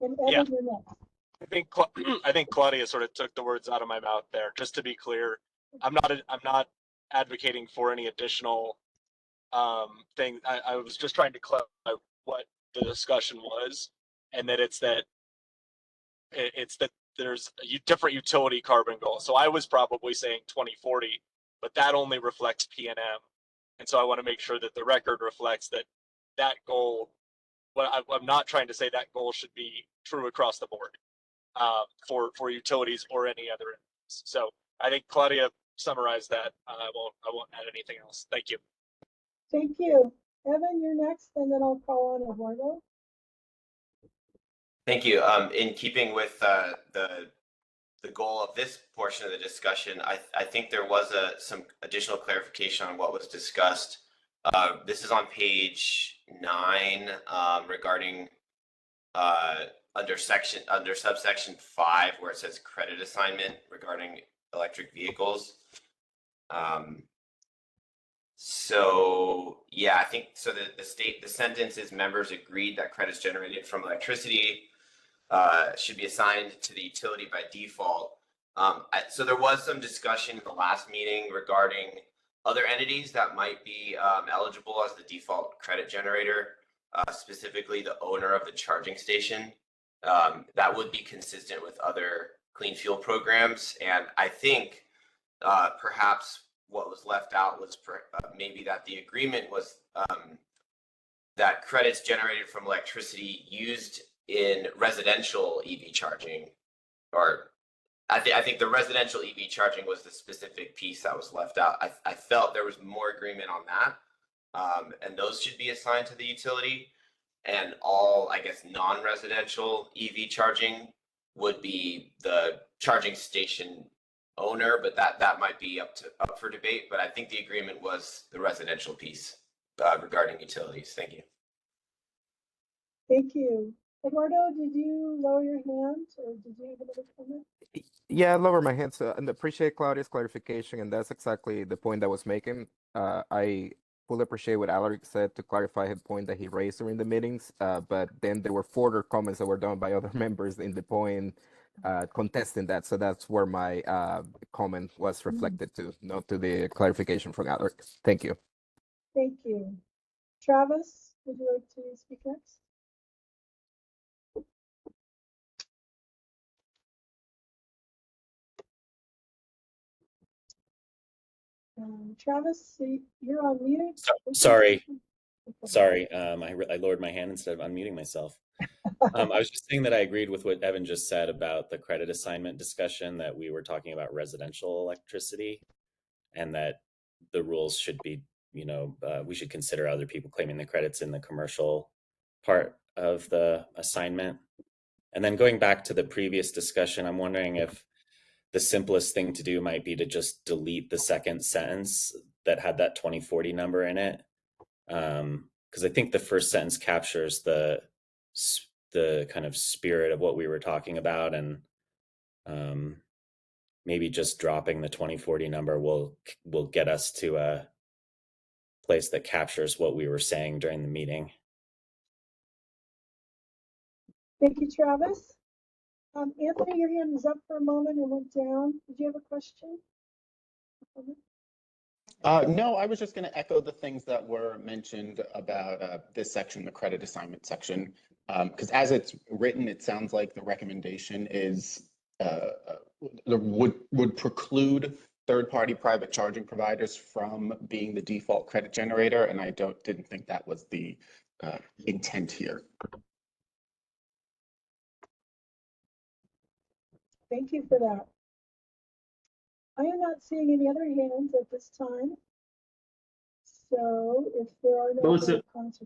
And Evan, you're next. I think Claudia sort of took the words out of my mouth there. Just to be clear, I'm not advocating for any additional thing. I was just trying to clarify what the discussion was, and that it's that there's a different utility carbon goal. So I was probably saying 2040, but that only reflects PNM, and so I want to make sure that the record reflects that goal. Well, I'm not trying to say that goal should be true across the board for utilities or any other entities. So I think Claudia summarized that. I won't add anything else. Thank you. Thank you. Evan, you're next, and then I'll call on Eduardo. Thank you. In keeping with the goal of this portion of the discussion, I think there was some additional clarification on what was discussed. This is on page 9 regarding under subsection 5, where it says credit assignment regarding electric vehicles. So yeah, I think so. The sentence is members agreed that credits generated from electricity should be assigned to the utility by default. So there was some discussion in the last meeting regarding other entities that might be eligible as the default credit generator, specifically the owner of the charging station. That would be consistent with other clean fuel programs. And I think perhaps what was left out was maybe that the agreement was that credits generated from electricity used in residential EV charging, or I think the residential EV charging was the specific piece that was left out. I felt there was more agreement on that, and those should be assigned to the utility. and all, I guess, non-residential EV charging would be the charging station owner, but that might be up for debate. But I think the agreement was the residential piece regarding utilities. Thank you. Thank you. Eduardo, did you lower your hand or did you have another comment? Yeah, I lower my hand. So, and appreciate Claudia's clarification, and that's exactly the point I was making. I fully appreciate what Alaric said to clarify his point that he raised during the meetings, but then there were further comments that were done by other members in the point contesting that. So that's where my comment was reflected to, not to the clarification from Alaric. Thank you. Thank you. Travis, would you like to speak next? Travis, you're on mute. Sorry. I lowered my hand instead of unmuting myself. I was just saying that I agreed with what Evan just said about the credit assignment discussion, that we were talking about residential electricity and that the rules should be, we should consider other people claiming the credits in the commercial part of the assignment. And then going back to the previous discussion, I'm wondering if the simplest thing to do might be to just delete the second sentence that had that 2040 number in it. Because I think the first sentence captures the kind of spirit of what we were talking about, and maybe just dropping the 2040 number will get us to a place that captures what we were saying during the meeting. Thank you, Travis. Anthony, your hand was up for a moment and went down. Did you have a question? No, I was just going to echo the things that were mentioned about this section, the credit assignment section, because as it's written, it sounds like the recommendation is would preclude third-party private charging providers from being the default credit generator, and I didn't think that was the intent here. Thank you for that. I am not seeing any other hands at this time. So if there are no Melissa, comments,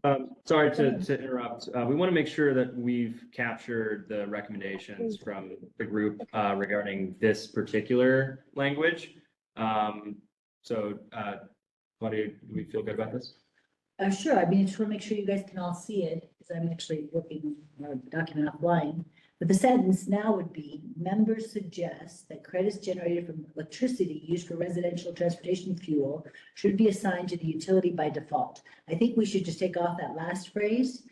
sorry to interrupt. We want to make sure that we've captured the recommendations from the group regarding this particular language. So, Claudia, do we feel good about this? Sure. I mean, I just want to make sure you guys can all see it because I'm actually working on a document offline. But the sentence now would be, members suggest that credits generated from electricity used for residential transportation fuel should be assigned to the utility by default. I think we should just take off that last phrase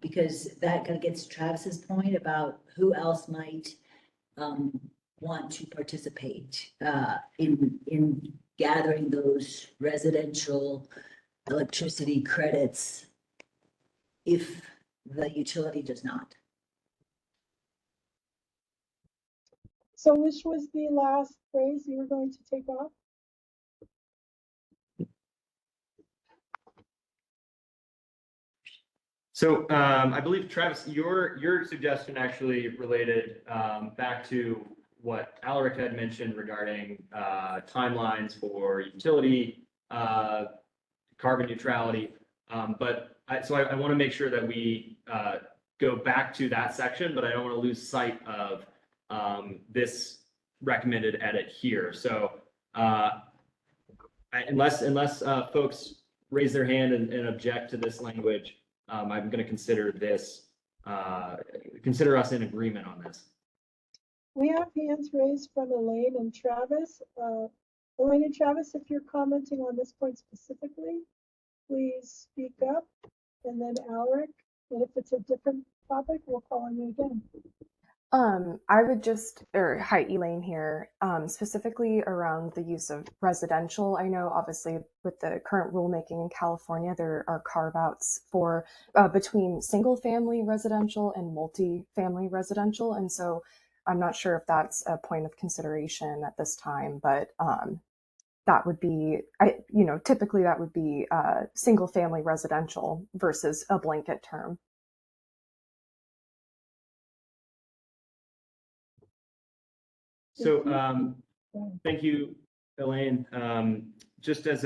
because that kind of gets to Travis's point about who else might want to participate in gathering those residential electricity credits if the utility does not. so which was the last phrase you were going to take off? So I believe, Travis, your suggestion actually related back to what Alaric had mentioned regarding timelines for utility carbon neutrality. But I want to make sure that we go back to that section, but I don't want to lose sight of this recommended edit here. So unless folks raise their hand and object to this language, I'm going to consider us in agreement on this. We have hands raised from Elaine and Travis. Elaine and Travis, if you're commenting on this point specifically, please speak up. And then Alaric, and if it's a different topic, we'll call on you again. I would hi, Elaine here, specifically around the use of residential. I know obviously with the current rulemaking in California, there are carve-outs for between single family residential and multi-family residential. And so I'm not sure if that's a point of consideration at this time, but that would be, typically that would be single family residential versus a blanket term. So thank you, Elaine. Just as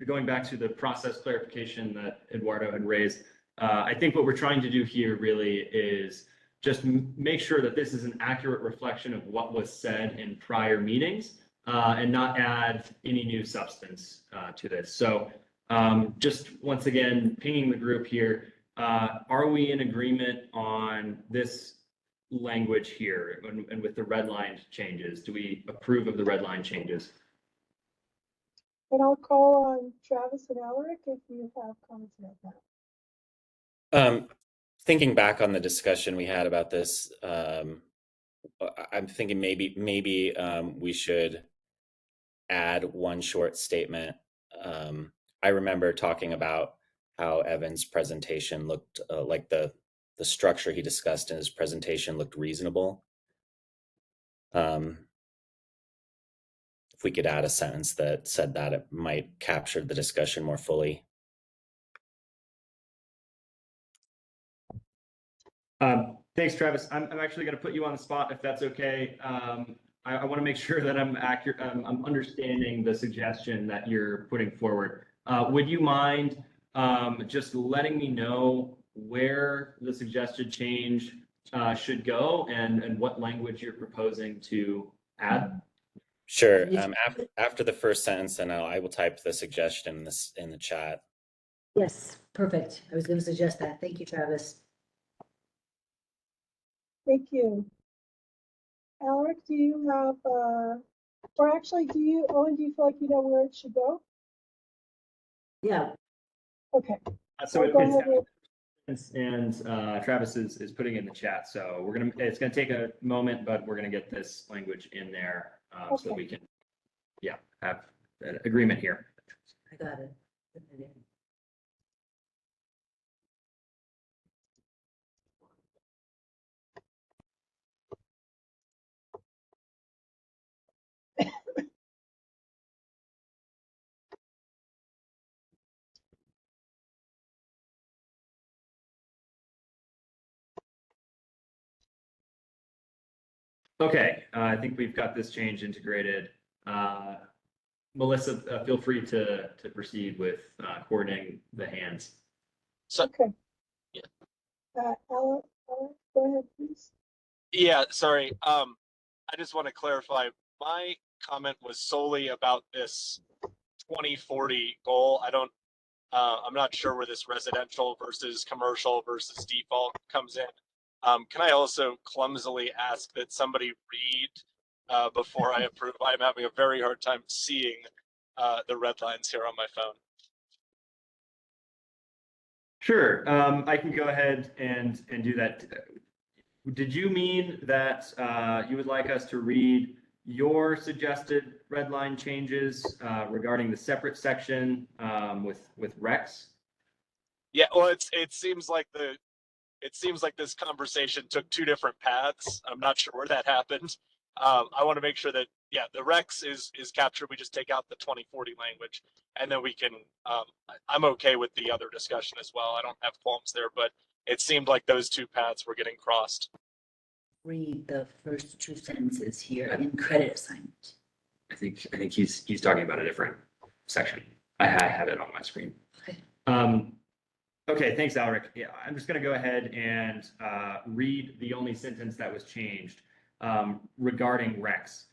going back to the process clarification that Eduardo had raised, I think what we're trying to do here really is just make sure that this is an accurate reflection of what was said in prior meetings and not add any new substance to this. So just once again, pinging the group here, are we in agreement on this language here and with the red line changes? Do we approve of the red line changes? And I'll call on Travis and Alaric if you have comments about that. Thinking back on the discussion we had about this, I'm thinking maybe we should add one short statement. I remember talking about how Evan's presentation looked like the structure he discussed in his presentation looked reasonable. If we could add a sentence that said that, it might capture the discussion more fully. Thanks, Travis. I'm actually going to put you on the spot if that's okay. I want to make sure that I'm accurate. I'm understanding the suggestion that you're putting forward. Would you mind just letting me know where the suggested change should go and what language you're proposing to add? Sure. After the first sentence, then I will type the suggestion in the chat. Yes, perfect. I was going to suggest that. Thank you, Travis. Thank you. Alaric, do you have, or actually, Owen, do you feel like you know where it should go? Yeah. Okay. So and Travis is putting it in the chat. So it's gonna take a moment, but we're gonna get this language in there so that we can, have an agreement here. I got it. Okay, I think we've got this change integrated. Melissa, feel free to proceed with coordinating the hands. So, okay. Yeah. Alaric, go ahead, please. Yeah, sorry. I just want to clarify. My comment was solely about this 2040 goal. I'm not sure where this residential versus commercial versus default comes in. Can I also clumsily ask that somebody read before I approve? I'm having a very hard time seeing the red lines here on my phone. Sure, I can go ahead and do that. Did you mean that you would like us to read your suggested red line changes regarding the separate section with Rex? Yeah, well, it seems like this conversation took two different paths. I'm not sure where that happened. I want to make sure that the Rex is captured. We just take out the 2040 language, and then we can. I'm okay with the other discussion as well. I don't have qualms there, but it seemed like those two paths were getting crossed. Read the first two sentences here in credit assignment. I think he's talking about a different section. I have it on my screen. Okay. Okay, thanks, Alaric. Yeah, I'm just going to go ahead and read the only sentence that was changed regarding Rex.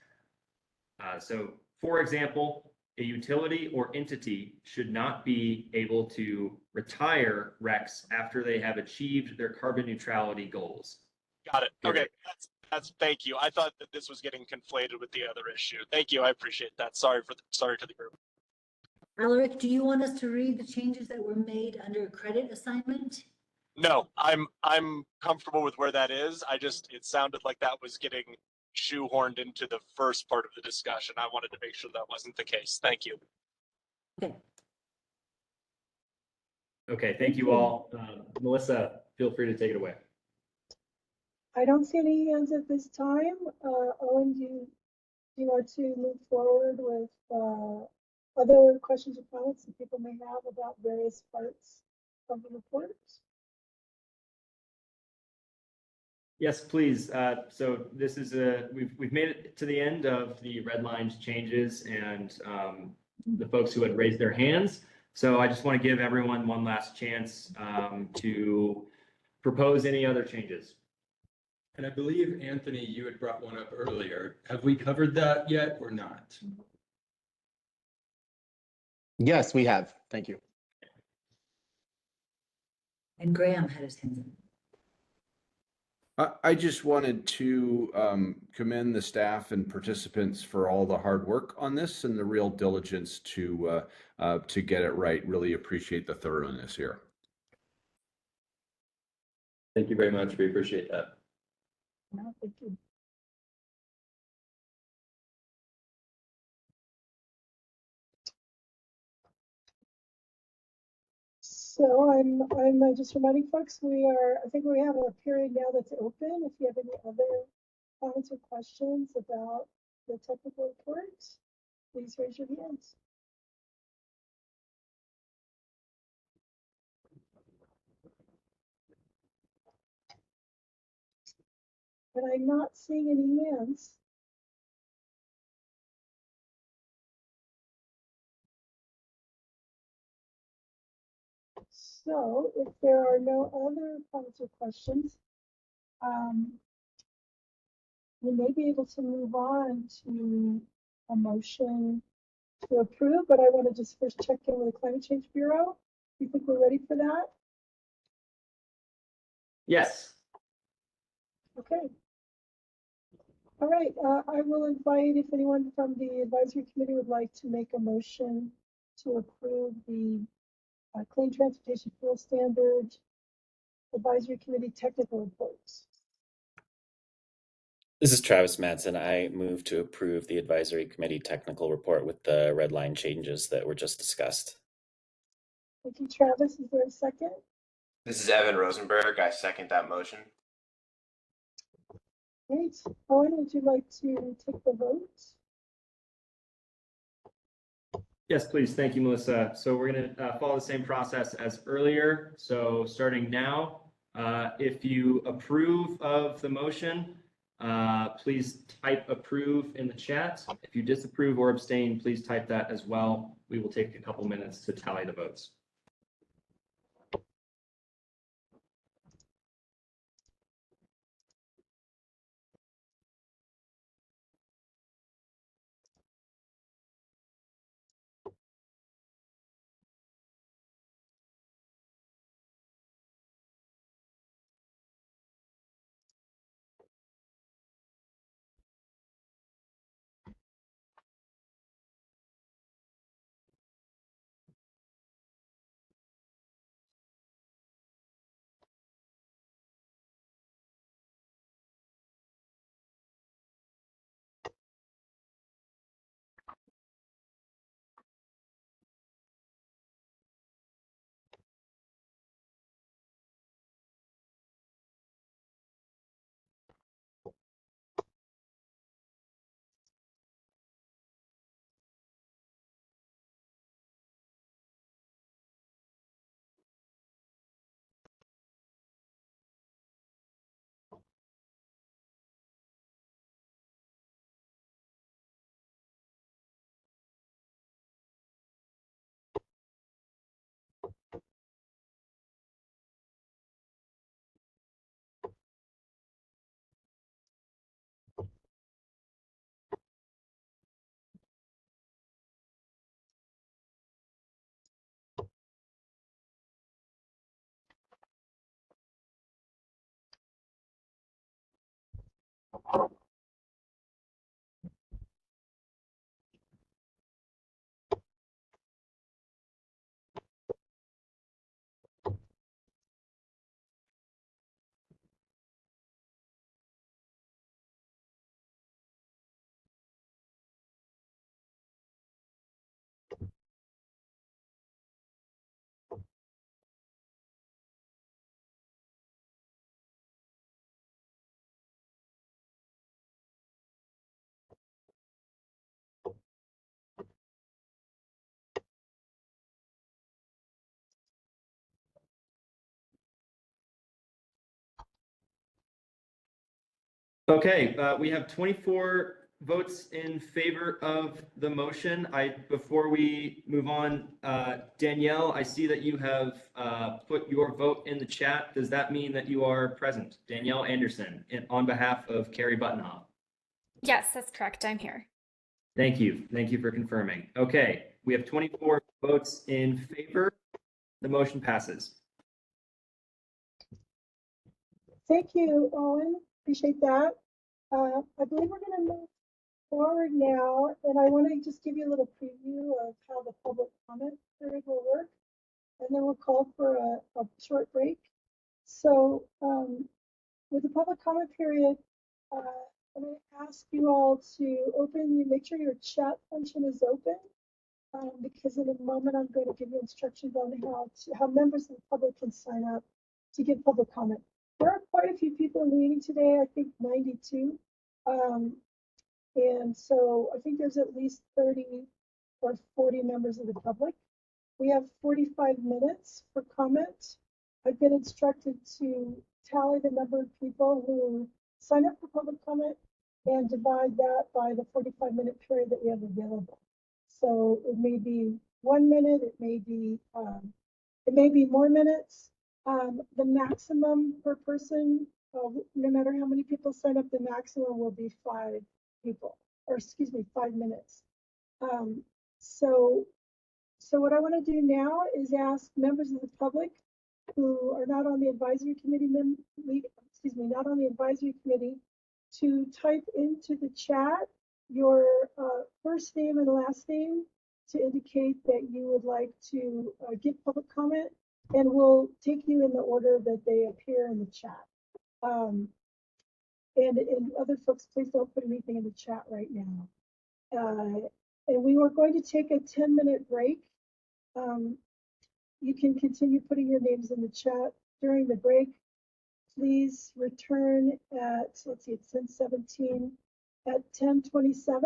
So, for example, a utility or entity should not be able to retire Rex after they have achieved their carbon neutrality goals. Got it. Okay, that's thank you. I thought that this was getting conflated with the other issue. Thank you. I appreciate that. Sorry to the group. Alaric, do you want us to read the changes that were made under credit assignment? No, I'm comfortable with where that is. It sounded like that was getting shoehorned into the first part of the discussion. I wanted to make sure that wasn't the case. Thank you. Okay. Okay, thank you all. Melissa, feel free to take it away. I don't see any hands at this time. Owen, do you want to move forward with other questions or comments that people may have about various parts of the report? Yes, please. So this is we've made it to the end of the red lines changes and the folks who had raised their hands. So I just want to give everyone one last chance to propose any other changes. And I believe, Anthony, you had brought one up earlier. Have we covered that yet or not? Yes, we have. Thank you. And Graham had his hands up. I just wanted to commend the staff and participants for all the hard work on this and the real diligence to get it right. Really appreciate the thoroughness here. Thank you very much. We appreciate that. No, thank you. So I'm just reminding folks, I think we have a period now that's open. If you have any other comments or questions about the technical report, please raise your hands. And I'm not seeing any hands. So if there are no other comments or questions, we may be able to move on to a motion to approve, but I want to just first check in with the Climate Change Bureau. Do you think we're ready for that? Yes. Okay. All right, I will invite if anyone from the advisory committee would like to make a motion to approve the Clean Transportation Fuel Standard Advisory Committee technical reports. This is Travis Madsen. I move to approve the advisory committee technical report with the red line changes that were just discussed. Thank you, Travis. Is there a second? This is Evan Rosenberg. I second that motion. Great. Owen, would you like to take the vote? Yes, please. Thank you, Melissa. So we're going to follow the same process as earlier. So starting now, if you approve of the motion, please type approve in the chat. If you disapprove or abstain, please type that as well. We will take a couple minutes to tally the votes. Okay, we have 24 votes in favor of the motion? Before we move on, Danielle, I see that you have put your vote in the chat. Does that mean that you are present? Danielle Anderson, on behalf of Carrie Buttonhoff. Yes, that's correct. I'm here. Thank you. Thank you for confirming. Okay, we have 24 votes in favor. The motion passes. Thank you, Owen. Appreciate that. I believe we're going to move forward now, and I want to just give you a little preview of how the public comment period will work, and then we'll call for a short break. So with the public comment period, I'm going to ask you all to make sure your chat function is open, because in a moment I'm going to give you instructions on how members of the public can sign up to give public comment. There are quite a few people in the meeting today, I think 92. And so I think there's at least 30 or 40 members of the public. We have 45 minutes for comment. I've been instructed to tally the number of people who sign up for public comment and divide that by the 45-minute period that we have available. So it may be 1 minute, it may be more minutes. The maximum per person, no matter how many people sign up, the maximum will be 5 people, or excuse me, 5 minutes. So what I want to do now is ask members of the public who are not on the advisory committee, not on the advisory committee, to type into the chat your first name and last name to indicate that you would like to give public comment, and we'll take you in the order that they appear in the chat. And other folks, please don't put anything in the chat right now. And we were going to take a 10-minute break. You can continue putting your names in the chat during the break. Please return at, let's see, it's 10:17, at 10:27,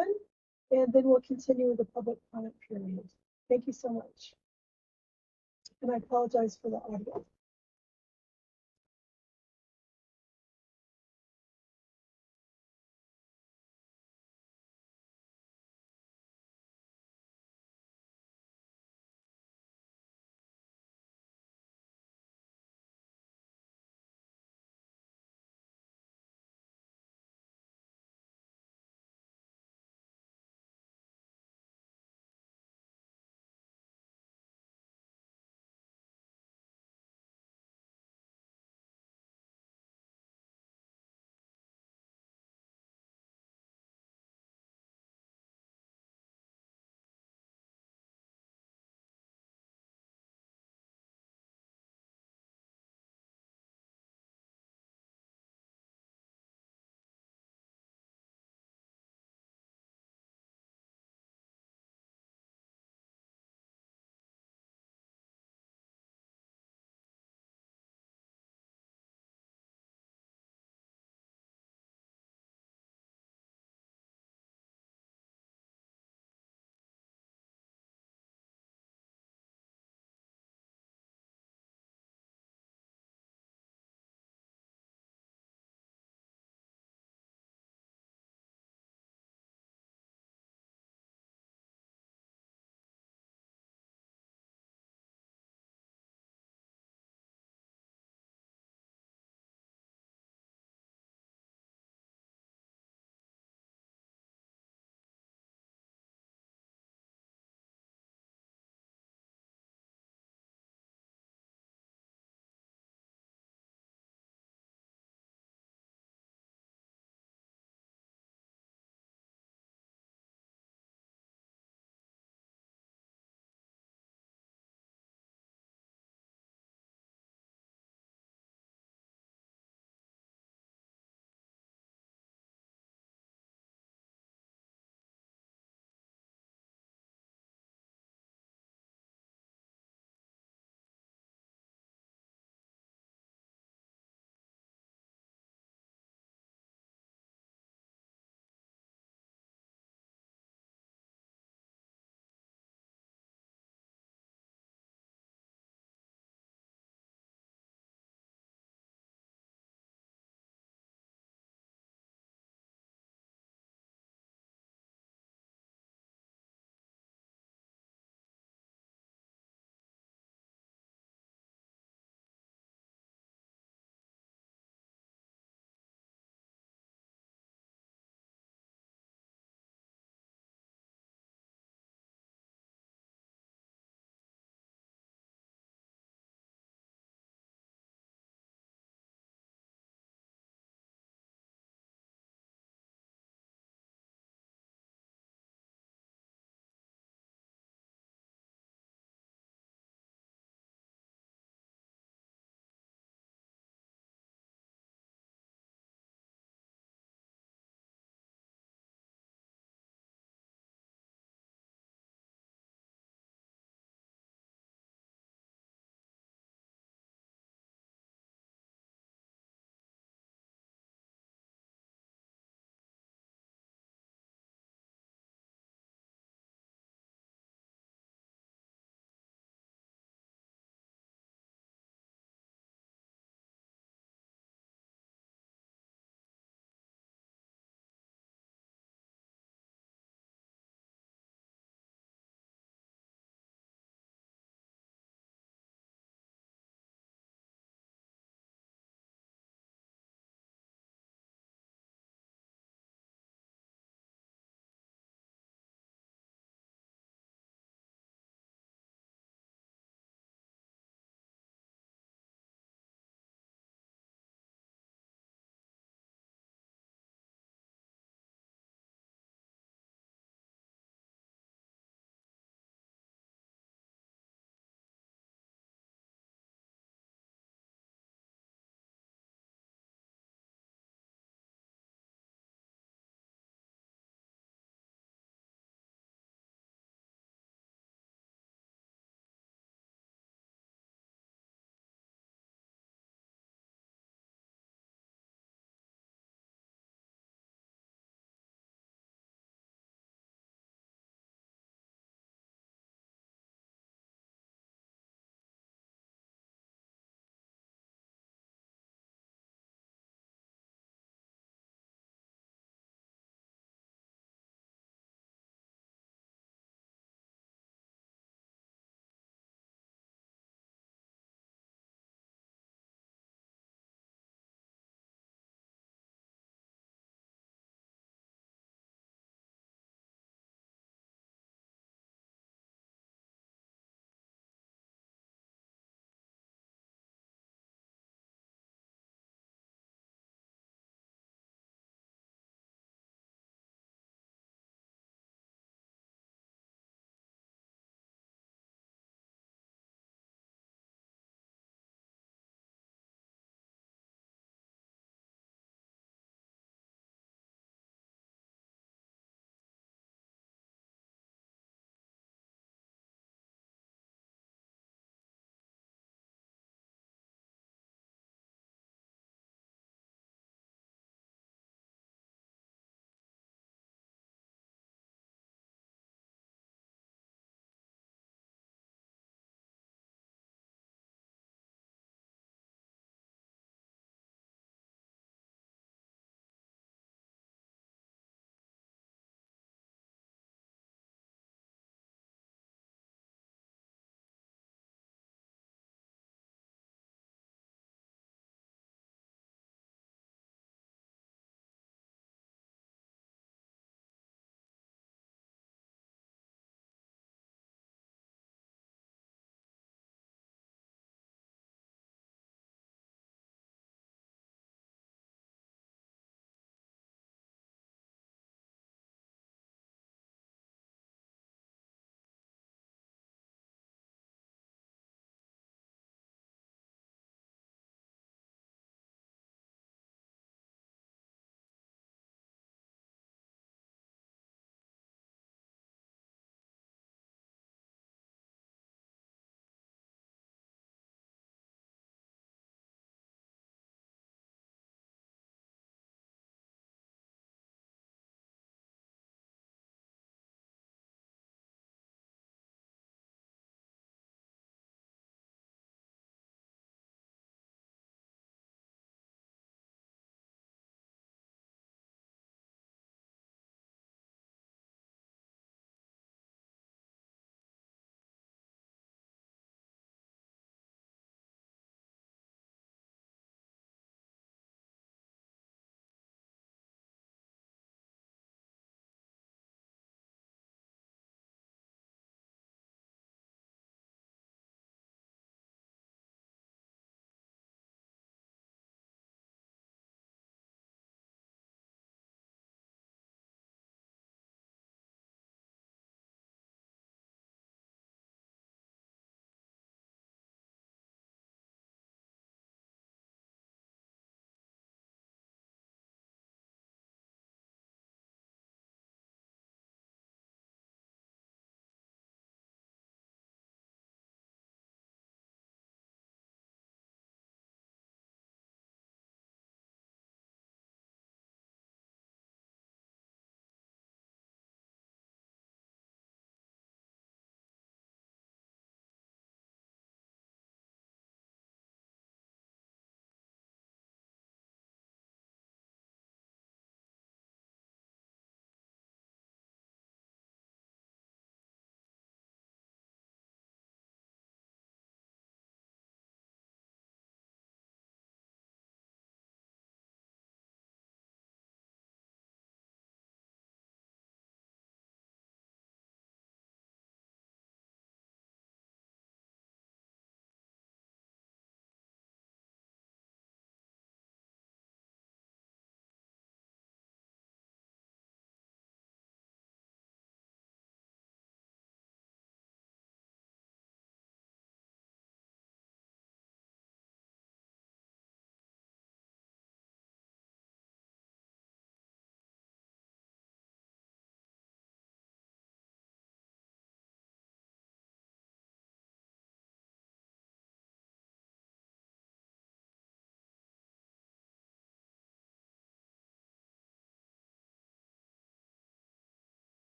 and then we'll continue with the public comment period. Thank you so much. And I apologize for the audio.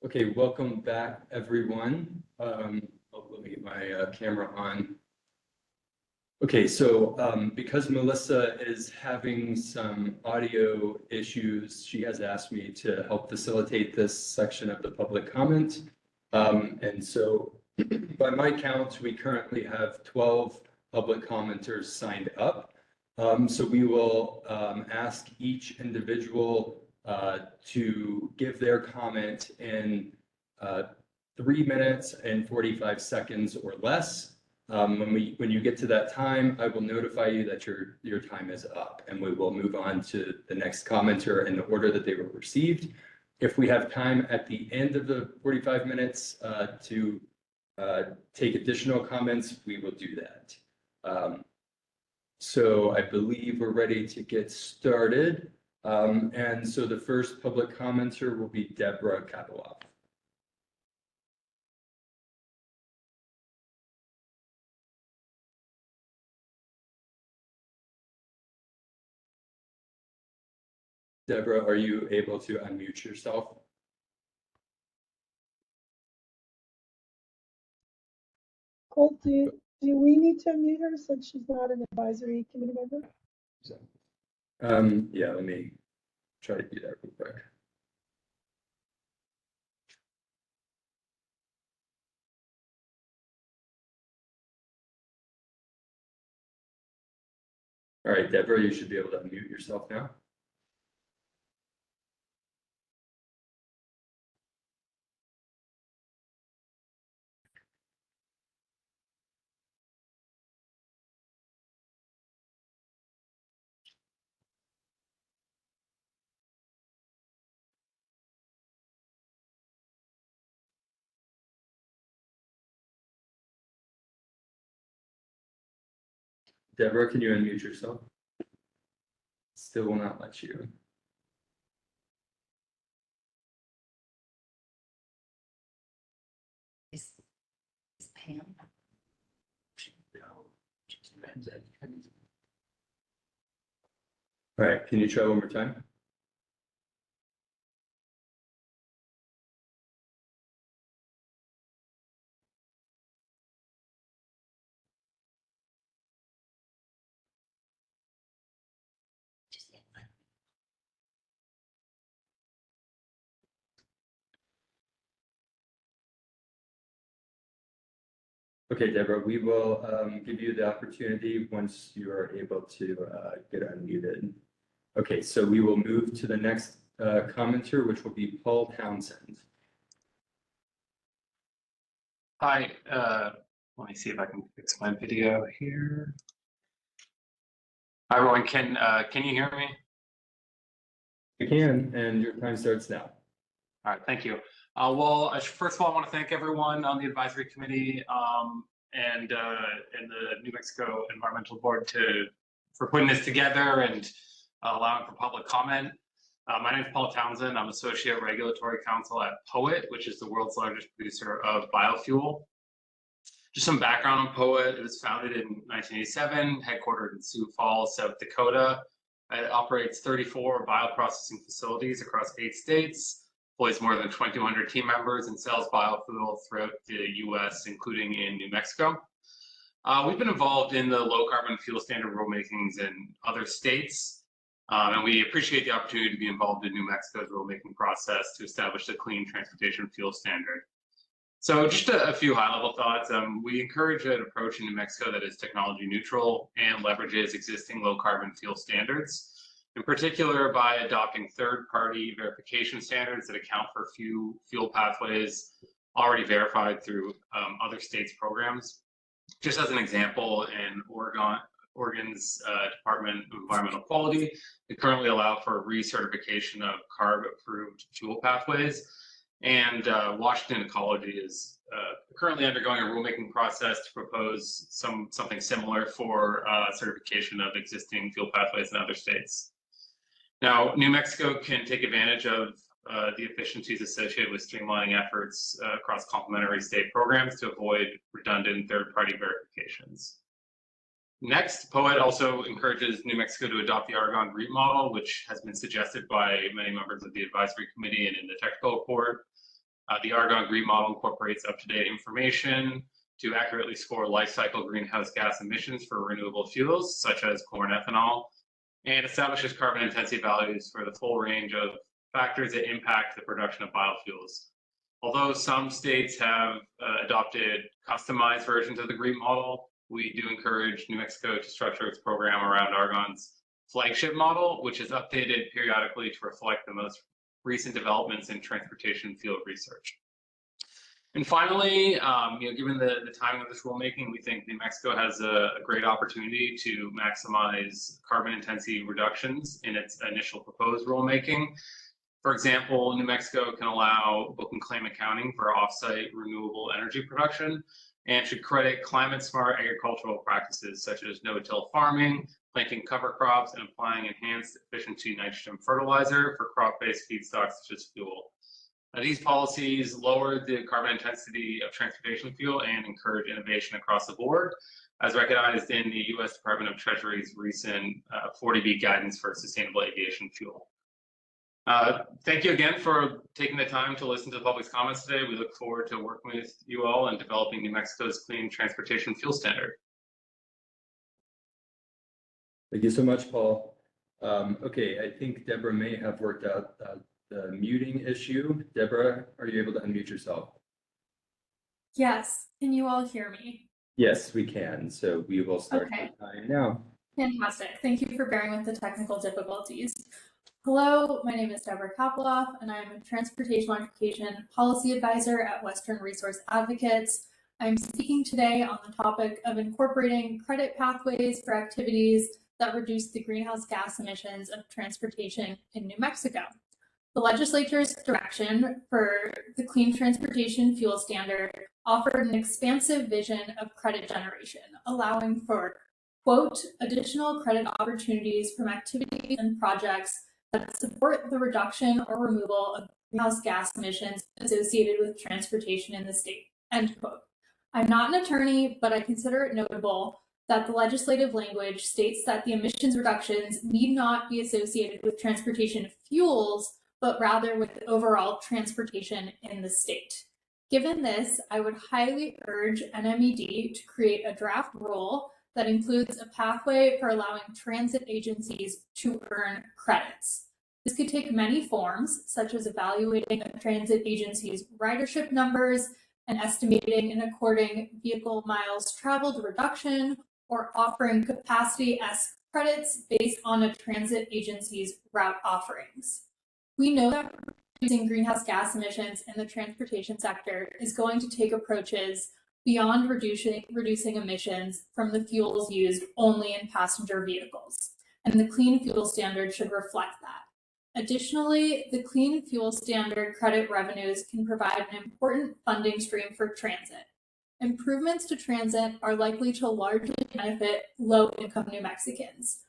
Okay, welcome back, everyone. Let me get my camera on. Okay, so because Melissa is having some audio issues, she has asked me to help facilitate this section of the public comment. And so by my count, we currently have 12 public commenters signed up. So we will ask each individual to give their comment in 3 minutes and 45 seconds or less. When you get to that time, I will notify you that your time is up, and we will move on to the next commenter in the order that they were received. If we have time at the end of the 45 minutes to take additional comments, we will do that. So I believe we're ready to get started. And so the first public commenter will be Deborah Kabeloff. Deborah, are you able to unmute yourself? Colt, do we need to unmute her since she's not an advisory committee member? Yeah, let me try to do that real quick. All right, Deborah, you should be able to unmute yourself now. Deborah, can you unmute yourself? Still will not let you. Is Pam? All right, can you try one more time? Okay, Deborah, we will give you the opportunity once you are able to get unmuted. Okay, so we will move to the next commenter, which will be Paul Townsend. Hi, let me see if I can fix my video here. Hi, everyone, can you hear me? You can, and your time starts now. All right, thank you. Well, first of all, I want to thank everyone on the advisory committee and the New Mexico Environmental Board for putting this together and allowing for public comment. My name is Paul Townsend. I'm Associate Regulatory Counsel at POET, which is the world's largest producer of biofuel. Just some background on POET. It was founded in 1987, headquartered in Sioux Falls, South Dakota. It operates 34 bioprocessing facilities across 8 states, employs more than 2,200 team members, and sells biofuel throughout the U.S., including in New Mexico. We've been involved in the low carbon fuel standard rulemakings in other states, and we appreciate the opportunity to be involved in New Mexico's rulemaking process to establish the clean transportation fuel standard. So just a few high-level thoughts. We encourage an approach in New Mexico that is technology neutral and leverages existing low-carbon fuel standards, in particular by adopting third-party verification standards that account for fuel pathways already verified through other states' programs. Just as an example, in Oregon's Department of Environmental Quality, they currently allow for recertification of CARB-approved fuel pathways. And Washington Ecology is currently undergoing a rulemaking process to propose something similar for certification of existing fuel pathways in other states. Now, New Mexico can take advantage of the efficiencies associated with streamlining efforts across complementary state programs to avoid redundant third-party verifications. Next, POET also encourages New Mexico to adopt the Argonne GREET model, which has been suggested by many members of the advisory committee and in the technical report. The Argonne Green Model incorporates up-to-date information to accurately score life cycle greenhouse gas emissions for renewable fuels, such as corn ethanol, and establishes carbon intensity values for the full range of factors that impact the production of biofuels. Although some states have adopted customized versions of the GREET model, we do encourage New Mexico to structure its program around Argonne's flagship model, which is updated periodically to reflect the most recent developments in transportation field research. And finally, given the timing of this rulemaking, we think New Mexico has a great opportunity to maximize carbon intensity reductions in its initial proposed rulemaking. For example, New Mexico can allow book and claim accounting for offsite renewable energy production and should credit climate-smart agricultural practices such as no-till farming, planting cover crops, and applying enhanced efficiency nitrogen fertilizer for crop-based feedstocks such as fuel. These policies lower the carbon intensity of transportation fuel and encourage innovation across the board, as recognized in the U.S. Department of Treasury's recent 40B guidance for sustainable aviation fuel. Thank you again for taking the time to listen to the public's comments today. We look forward to working with you all in developing New Mexico's clean transportation fuel standard. Thank you so much, Paul. Okay, I think Deborah may have worked out the muting issue. Deborah, are you able to unmute yourself? Yes. Can you all hear me? Yes, we can. So we will start Okay. the time now. Fantastic. Thank you for bearing with the technical difficulties. Hello, my name is Deborah Kaploff, and I'm a Transportation Modification Policy Advisor at Western Resource Advocates. I'm speaking today on the topic of incorporating credit pathways for activities that reduce the greenhouse gas emissions of transportation in New Mexico. The legislature's direction for the Clean Transportation Fuel Standard offered an expansive vision of credit generation, allowing for, quote, additional credit opportunities from activities and projects that support the reduction or removal of greenhouse gas emissions associated with transportation in the state, end quote. I'm not an attorney, but I consider it notable that the legislative language states that the emissions reductions need not be associated with transportation fuels, but rather with overall transportation in the state. Given this, I would highly urge NMED to create a draft rule that includes a pathway for allowing transit agencies to earn credits. This could take many forms, such as evaluating a transit agency's ridership numbers and estimating and according vehicle miles traveled reduction, or offering capacity S credits based on a transit agency's route offerings. We know that reducing greenhouse gas emissions in the transportation sector is going to take approaches beyond reducing emissions from the fuels used only in passenger vehicles, and the Clean Fuel Standard should reflect that. Additionally, the Clean Fuel Standard credit revenues can provide an important funding stream for transit. Improvements to transit are likely to largely benefit low-income New Mexicans.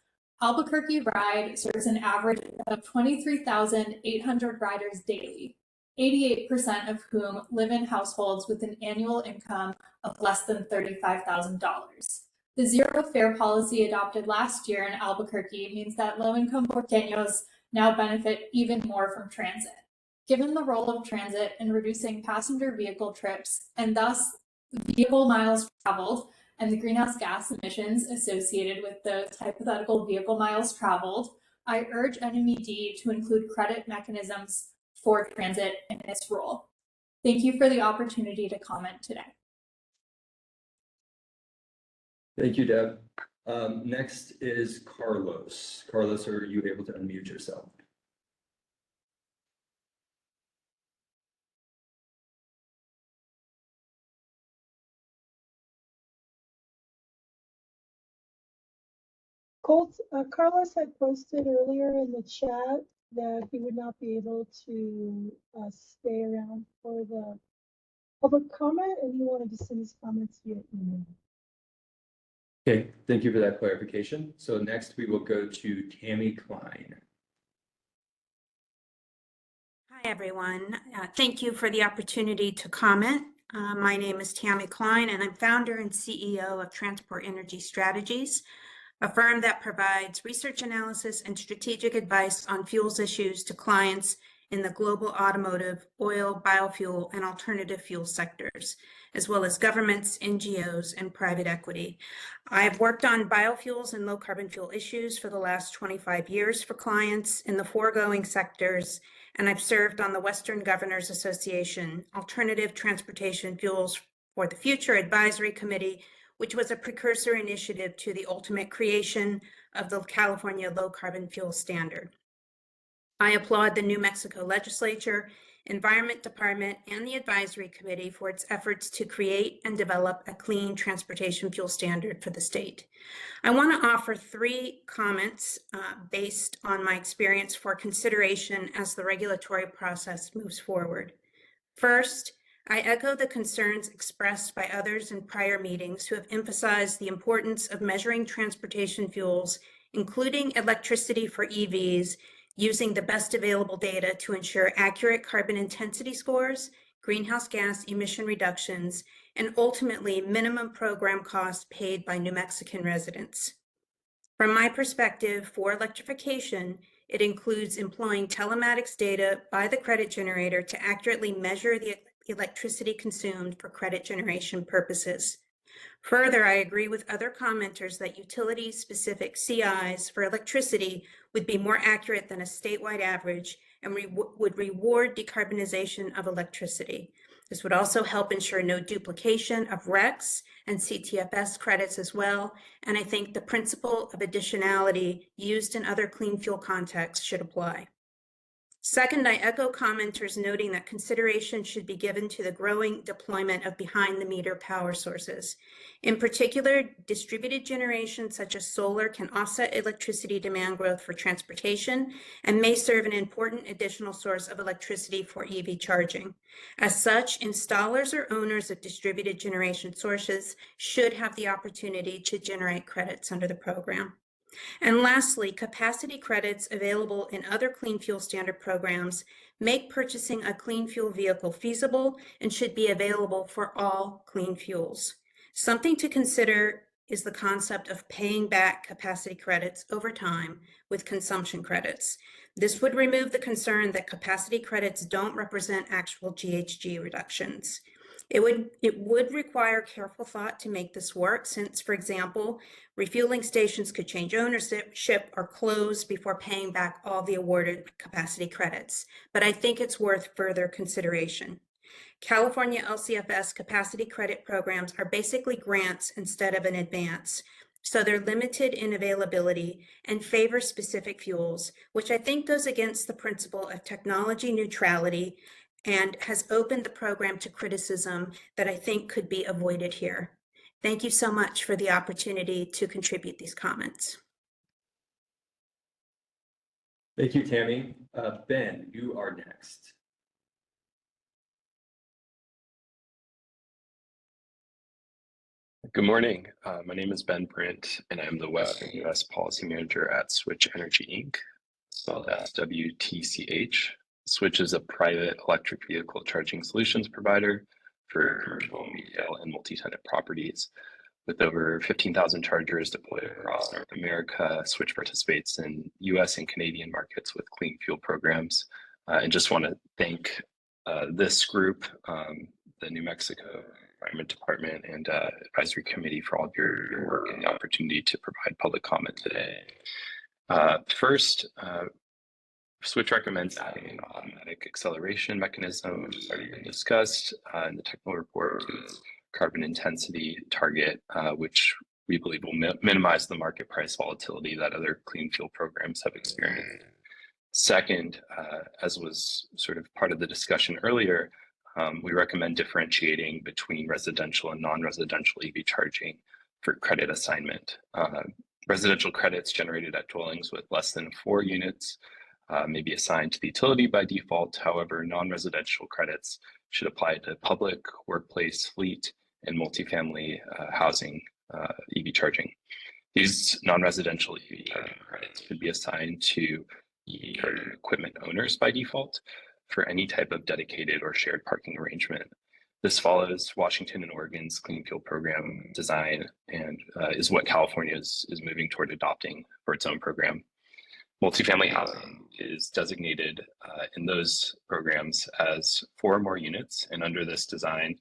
Albuquerque Ride serves an average of 23,800 riders daily, 88% of whom live in households with an annual income of less than $35,000. The zero fare policy adopted last year in Albuquerque means that low-income porteños now benefit even more from transit. Given the role of transit in reducing passenger vehicle trips and thus vehicle miles traveled and the greenhouse gas emissions associated with those hypothetical vehicle miles traveled, I urge NMED to include credit mechanisms for transit in its rule. Thank you for the opportunity to comment today. Thank you, Deb. Next is Carlos. Carlos, are you able to unmute yourself? Carlos had posted earlier in the chat that he would not be able to stay around for the public comment, and he wanted to send his comments via email. Okay, thank you for that clarification. So next we will go to Tammy Klein. Hi, everyone. Thank you for the opportunity to comment. My name is Tammy Klein, and I'm founder and CEO of Transport Energy Strategies, a firm that provides research analysis and strategic advice on fuels issues to clients in the global automotive, oil, biofuel, and alternative fuel sectors, as well as governments, NGOs, and private equity. I've worked on biofuels and low carbon fuel issues for the last 25 years for clients in the foregoing sectors, and I've served on the Western Governors Association Alternative Transportation Fuels for the Future Advisory Committee, which was a precursor initiative to the ultimate creation of the California Low Carbon Fuel Standard. I applaud the New Mexico Legislature, Environment Department, and the Advisory Committee for its efforts to create and develop a clean transportation fuel standard for the state. I want to offer 3 comments based on my experience for consideration as the regulatory process moves forward. First, I echo the concerns expressed by others in prior meetings who have emphasized the importance of measuring transportation fuels, including electricity for EVs, using the best available data to ensure accurate carbon intensity scores, greenhouse gas emission reductions, and ultimately minimum program costs paid by New Mexican residents. From my perspective, for electrification, it includes employing telematics data by the credit generator to accurately measure the electricity consumed for credit generation purposes. Further, I agree with other commenters that utility-specific CIs for electricity would be more accurate than a statewide average and would reward decarbonization of electricity. This would also help ensure no duplication of RECs and CTFS credits as well, and I think the principle of additionality used in other clean fuel contexts should apply. Second, I echo commenters noting that consideration should be given to the growing deployment of behind-the-meter power sources. In particular, distributed generation such as solar can offset electricity demand growth for transportation and may serve an important additional source of electricity for EV charging. As such, installers or owners of distributed generation sources should have the opportunity to generate credits under the program. And lastly, capacity credits available in other clean fuel standard programs make purchasing a clean fuel vehicle feasible and should be available for all clean fuels. Something to consider is the concept of paying back capacity credits over time with consumption credits. This would remove the concern that capacity credits don't represent actual GHG reductions. It would require careful thought to make this work since, for example, refueling stations could change ownership or close before paying back all the awarded capacity credits, but I think it's worth further consideration. California LCFS capacity credit programs are basically grants instead of an advance, so they're limited in availability and favor specific fuels, which I think goes against the principle of technology neutrality and has opened the program to criticism that I think could be avoided here. Thank you so much for the opportunity to contribute these comments. Thank you, Tammy. Ben, you are next. Good morning. My name is Ben Brent, and I'm the Western U.S. Policy Manager at Switch Energy, Inc., spelled as WTCH. Switch is a private electric vehicle charging solutions provider for commercial, retail, and multi-tenant properties. With over 15,000 chargers deployed across North America, Switch participates in U.S. and Canadian markets with clean fuel programs. And just want to thank this group, the New Mexico Environment Department and Advisory Committee for all of your work and the opportunity to provide public comment today. First, Switch recommends adding an automatic acceleration mechanism, which has already been discussed in the technical report, to its carbon intensity target, which we believe will minimize the market price volatility that other clean fuel programs have experienced. Second, as was sort of part of the discussion earlier, we recommend differentiating between residential and non-residential EV charging for credit assignment. Residential credits generated at dwellings with less than 4 units may be assigned to the utility by default. However, non-residential credits should apply to public, workplace, fleet, and multifamily housing EV charging. These non-residential EV charging credits could be assigned to EV charging equipment owners by default for any type of dedicated or shared parking arrangement. This follows Washington and Oregon's clean fuel program design and is what California is moving toward adopting for its own program. Multifamily housing is designated in those programs as 4 or more units, and under this design,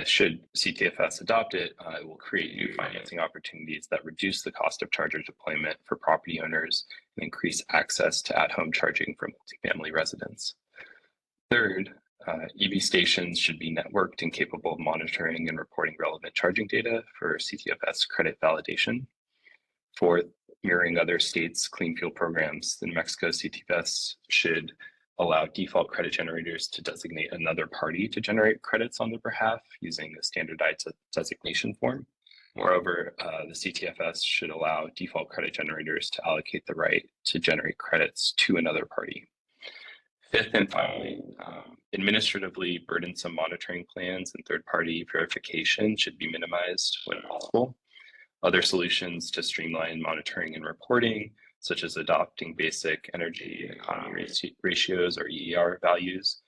should CTFS adopt it, it will create new financing opportunities that reduce the cost of charger deployment for property owners and increase access to at-home charging for multifamily residents. Third, EV stations should be networked and capable of monitoring and reporting relevant charging data for CTFS credit validation. Fourth, mirroring other states' clean fuel programs, the New Mexico CTFS should allow default credit generators to designate another party to generate credits on their behalf using a standardized designation form. Moreover, the CTFS should allow default credit generators to allocate the right to generate credits to another party. Fifth and finally, administratively burdensome monitoring plans and third-party verification should be minimized when possible. Other solutions to streamline monitoring and reporting, such as adopting basic energy economy ratios or EER values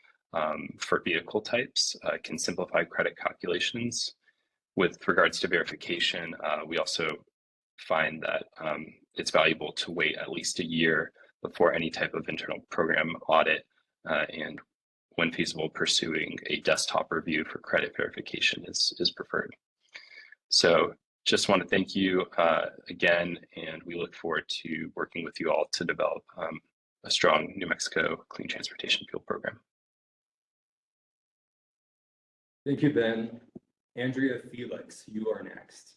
for vehicle types, can simplify credit calculations. With regards to verification, we also find that it's valuable to wait at least a year before any type of internal program audit, and when feasible, pursuing a desktop review for credit verification is preferred. So just want to thank you again, and we look forward to working with you all to develop a strong New Mexico clean transportation fuel program. Thank you, Ben. Andrea Felix, you are next.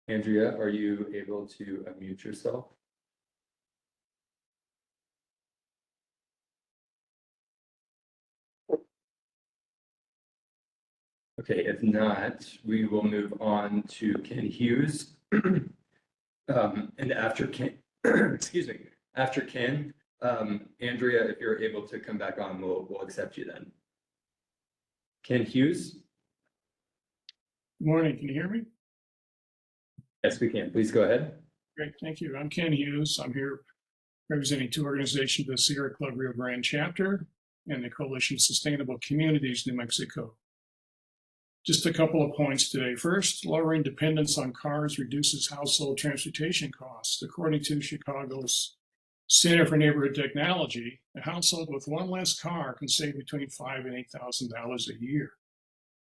Andrea, are you able to unmute yourself? Okay, if not, we will move on to Ken Hughes. And after Ken, excuse me, after Ken, Andrea, if you're able to come back on, we'll accept you then. Ken Hughes? Good morning, can you hear me? Yes, we can. Please go ahead. Great, thank you. I'm Ken Hughes. I'm here representing 2 organizations, the Sierra Club Rio Grande chapter and the Coalition of Sustainable Communities, New Mexico. Just a couple of points today. First, lowering dependence on cars reduces household transportation costs. According to Chicago's Center for Neighborhood Technology, a household with 1 less car can save between $5,000 and $8,000 a year,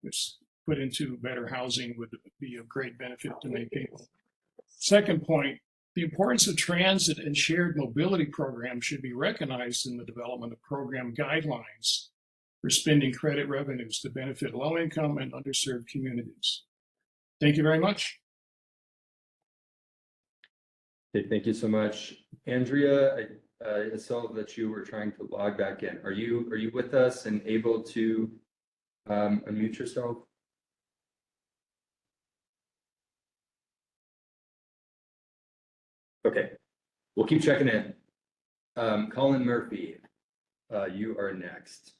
which put into better housing would be of great benefit to many people. Second point, the importance of transit and shared mobility programs should be recognized in the development of program guidelines for spending credit revenues to benefit low-income and underserved communities. Thank you very much. Okay, thank you so much. Andrea, I saw that you were trying to log back in. Are you with us and able to unmute yourself? Okay, we'll keep checking in. Colin Murphy, you are next.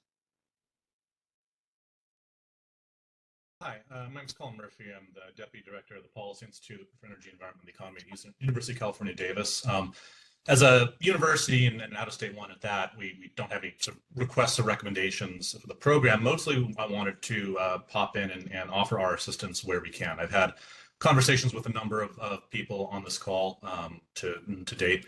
Hi, my name is Colin Murphy. I'm the Deputy Director of the Policy Institute for Energy, Environment, and the Economy at University of California, Davis. As a university and an out-of-state one at that, we don't have any sort of requests or recommendations for the program. Mostly I wanted to pop in and offer our assistance where we can. I've had conversations with a number of people on this call to date.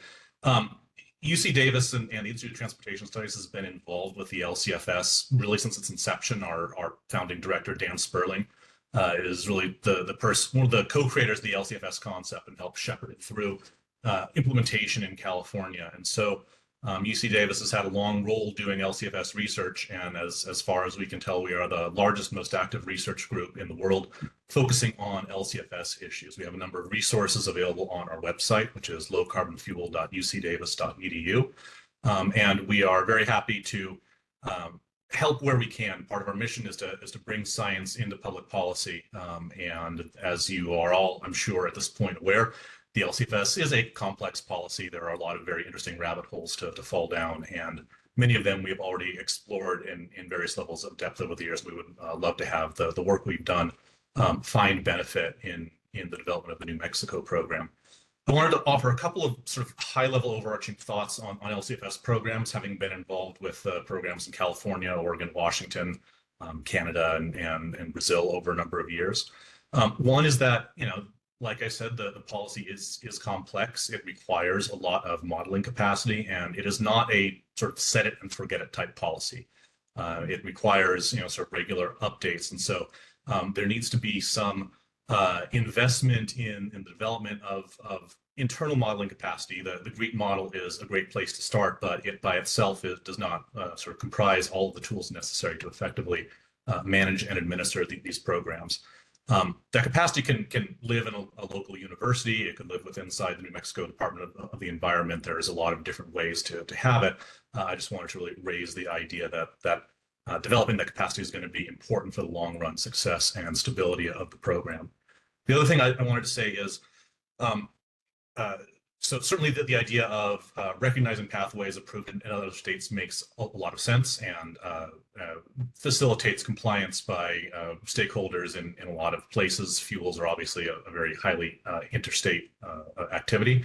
UC Davis and the Institute of Transportation Studies has been involved with the LCFS really since its inception. Our founding director, Dan Sperling, is really one of the co-creators of the LCFS concept and helped shepherd it through implementation in California. And so UC Davis has had a long role doing LCFS research, and as far as we can tell, we are the largest, most active research group in the world focusing on LCFS issues. We have a number of resources available on our website, which is lowcarbonfuel.ucdavis.edu. And we are very happy to help where we can. Part of our mission is to bring science into public policy. And as you are all, I'm sure, at this point aware, the LCFS is a complex policy. There are a lot of very interesting rabbit holes to fall down, and many of them we have already explored in various levels of depth over the years. We would love to have the work we've done find benefit in the development of the New Mexico program. I wanted to offer a couple of sort of high-level overarching thoughts on LCFS programs, having been involved with programs in California, Oregon, Washington, Canada, and Brazil over a number of years. One is that, like I said, the policy is complex. It requires a lot of modeling capacity, and it is not a sort of set it and forget it type policy. It requires, sort of regular updates. And so there needs to be some investment in the development of internal modeling capacity. The GREET model is a great place to start, but it by itself does not sort of comprise all of the tools necessary to effectively manage and administer these programs. That capacity can live in a local university. It could live inside the New Mexico Department of the Environment. There's a lot of different ways to have it. I just wanted to really raise the idea that developing that capacity is going to be important for the long run success and stability of the program. The other thing I wanted to say is, so certainly the idea of recognizing pathways approved in other states makes a lot of sense and facilitates compliance by stakeholders in a lot of places. Fuels are obviously a very highly interstate activity.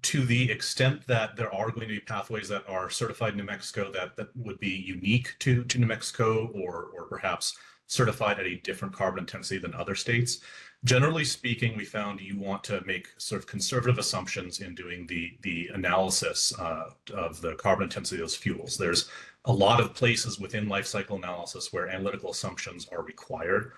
To the extent that there are going to be pathways that are certified in New Mexico that would be unique to New Mexico or perhaps certified at a different carbon intensity than other states, generally speaking, we found you want to make sort of conservative assumptions in doing the analysis of the carbon intensity of those fuels. There's a lot of places within life cycle analysis where analytical assumptions are required,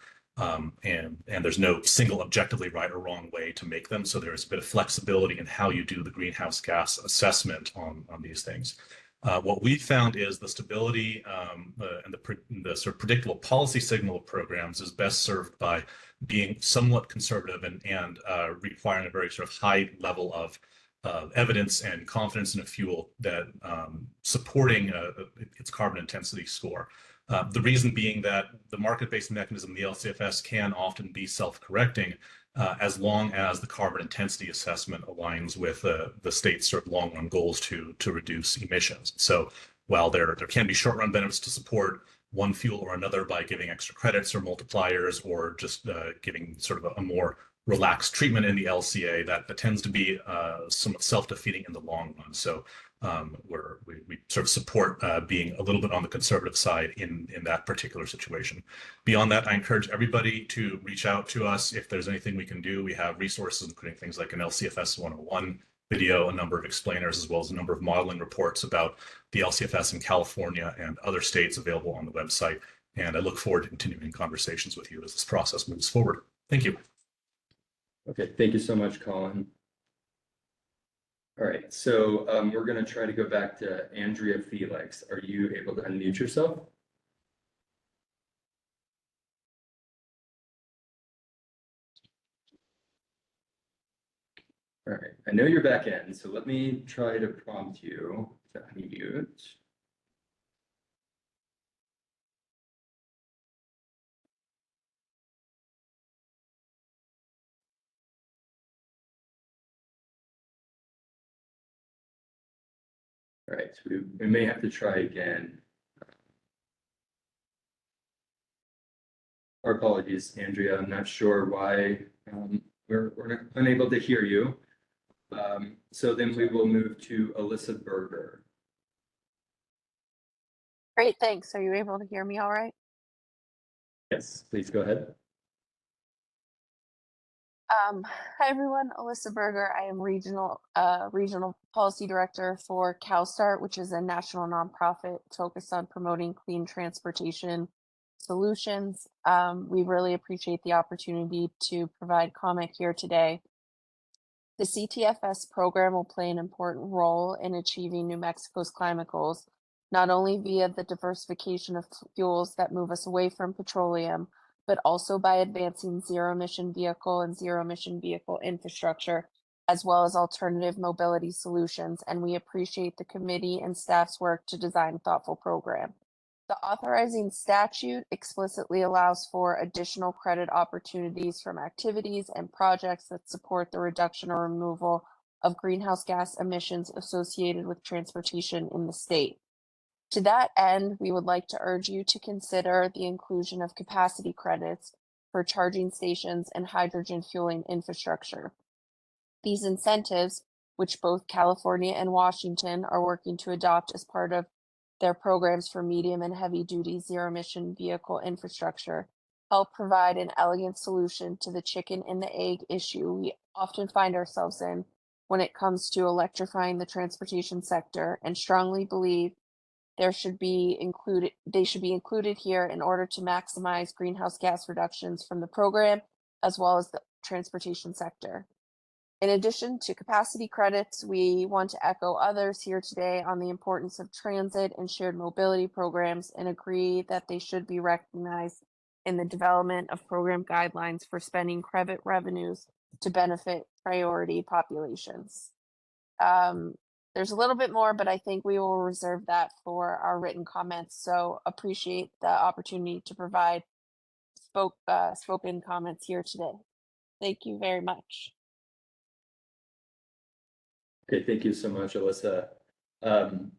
and there's no single objectively right or wrong way to make them. So there's a bit of flexibility in how you do the greenhouse gas assessment on these things. What we found is the stability and the sort of predictable policy signal of programs is best served by being somewhat conservative and requiring a very sort of high level of evidence and confidence in a fuel that supporting its carbon intensity score. The reason being that the market-based mechanism, the LCFS, can often be self-correcting as long as the carbon intensity assessment aligns with the state's sort of long-run goals to reduce emissions. So while there can be short-run benefits to support one fuel or another by giving extra credits or multipliers or just giving sort of a more relaxed treatment in the LCA, that tends to be somewhat self-defeating in the long run. So we sort of support being a little bit on the conservative side in that particular situation. Beyond that, I encourage everybody to reach out to us if there's anything we can do. We have resources, including things like an LCFS 101 video, a number of explainers, as well as a number of modeling reports about the LCFS in California and other states available on the website. And I look forward to continuing conversations with you as this process moves forward. Thank you. Okay, thank you so much, Colin. All right, so we're going to try to go back to Andrea Felix. Are you able to unmute yourself? All right, I know you're back in, so let me try to prompt you to unmute. All right, so we may have to try again. Our apologies, Andrea. I'm not sure why we're unable to hear you. So then we will move to Alyssa Berger. Great, thanks. Are you able to hear me all right? Yes, please go ahead. Hi everyone, Alyssa Berger. I am regional policy director for CalSTART, which is a national nonprofit focused on promoting clean transportation solutions. We really appreciate the opportunity to provide comment here today. The CTFS program will play an important role in achieving New Mexico's climate goals, not only via the diversification of fuels that move us away from petroleum, but also by advancing zero-emission vehicle and zero-emission vehicle infrastructure, as well as alternative mobility solutions. And we appreciate the committee and staff's work to design a thoughtful program. The authorizing statute explicitly allows for additional credit opportunities from activities and projects that support the reduction or removal of greenhouse gas emissions associated with transportation in the state. To that end, we would like to urge you to consider the inclusion of capacity credits for charging stations and hydrogen fueling infrastructure. These incentives, which both California and Washington are working to adopt as part of their programs for medium and heavy duty zero emission vehicle infrastructure, help provide an elegant solution to the chicken and the egg issue we often find ourselves in when it comes to electrifying the transportation sector, and strongly believe they should be included here in order to maximize greenhouse gas reductions from the program as well as the transportation sector. In addition to capacity credits, we want to echo others here today on the importance of transit and shared mobility programs and agree that they should be recognized in the development of program guidelines for spending credit revenues to benefit priority populations. There's a little bit more, but I think we will reserve that for our written comments. So appreciate the opportunity to provide spoken comments here today. Thank you very much. Okay, thank you so much, Alyssa.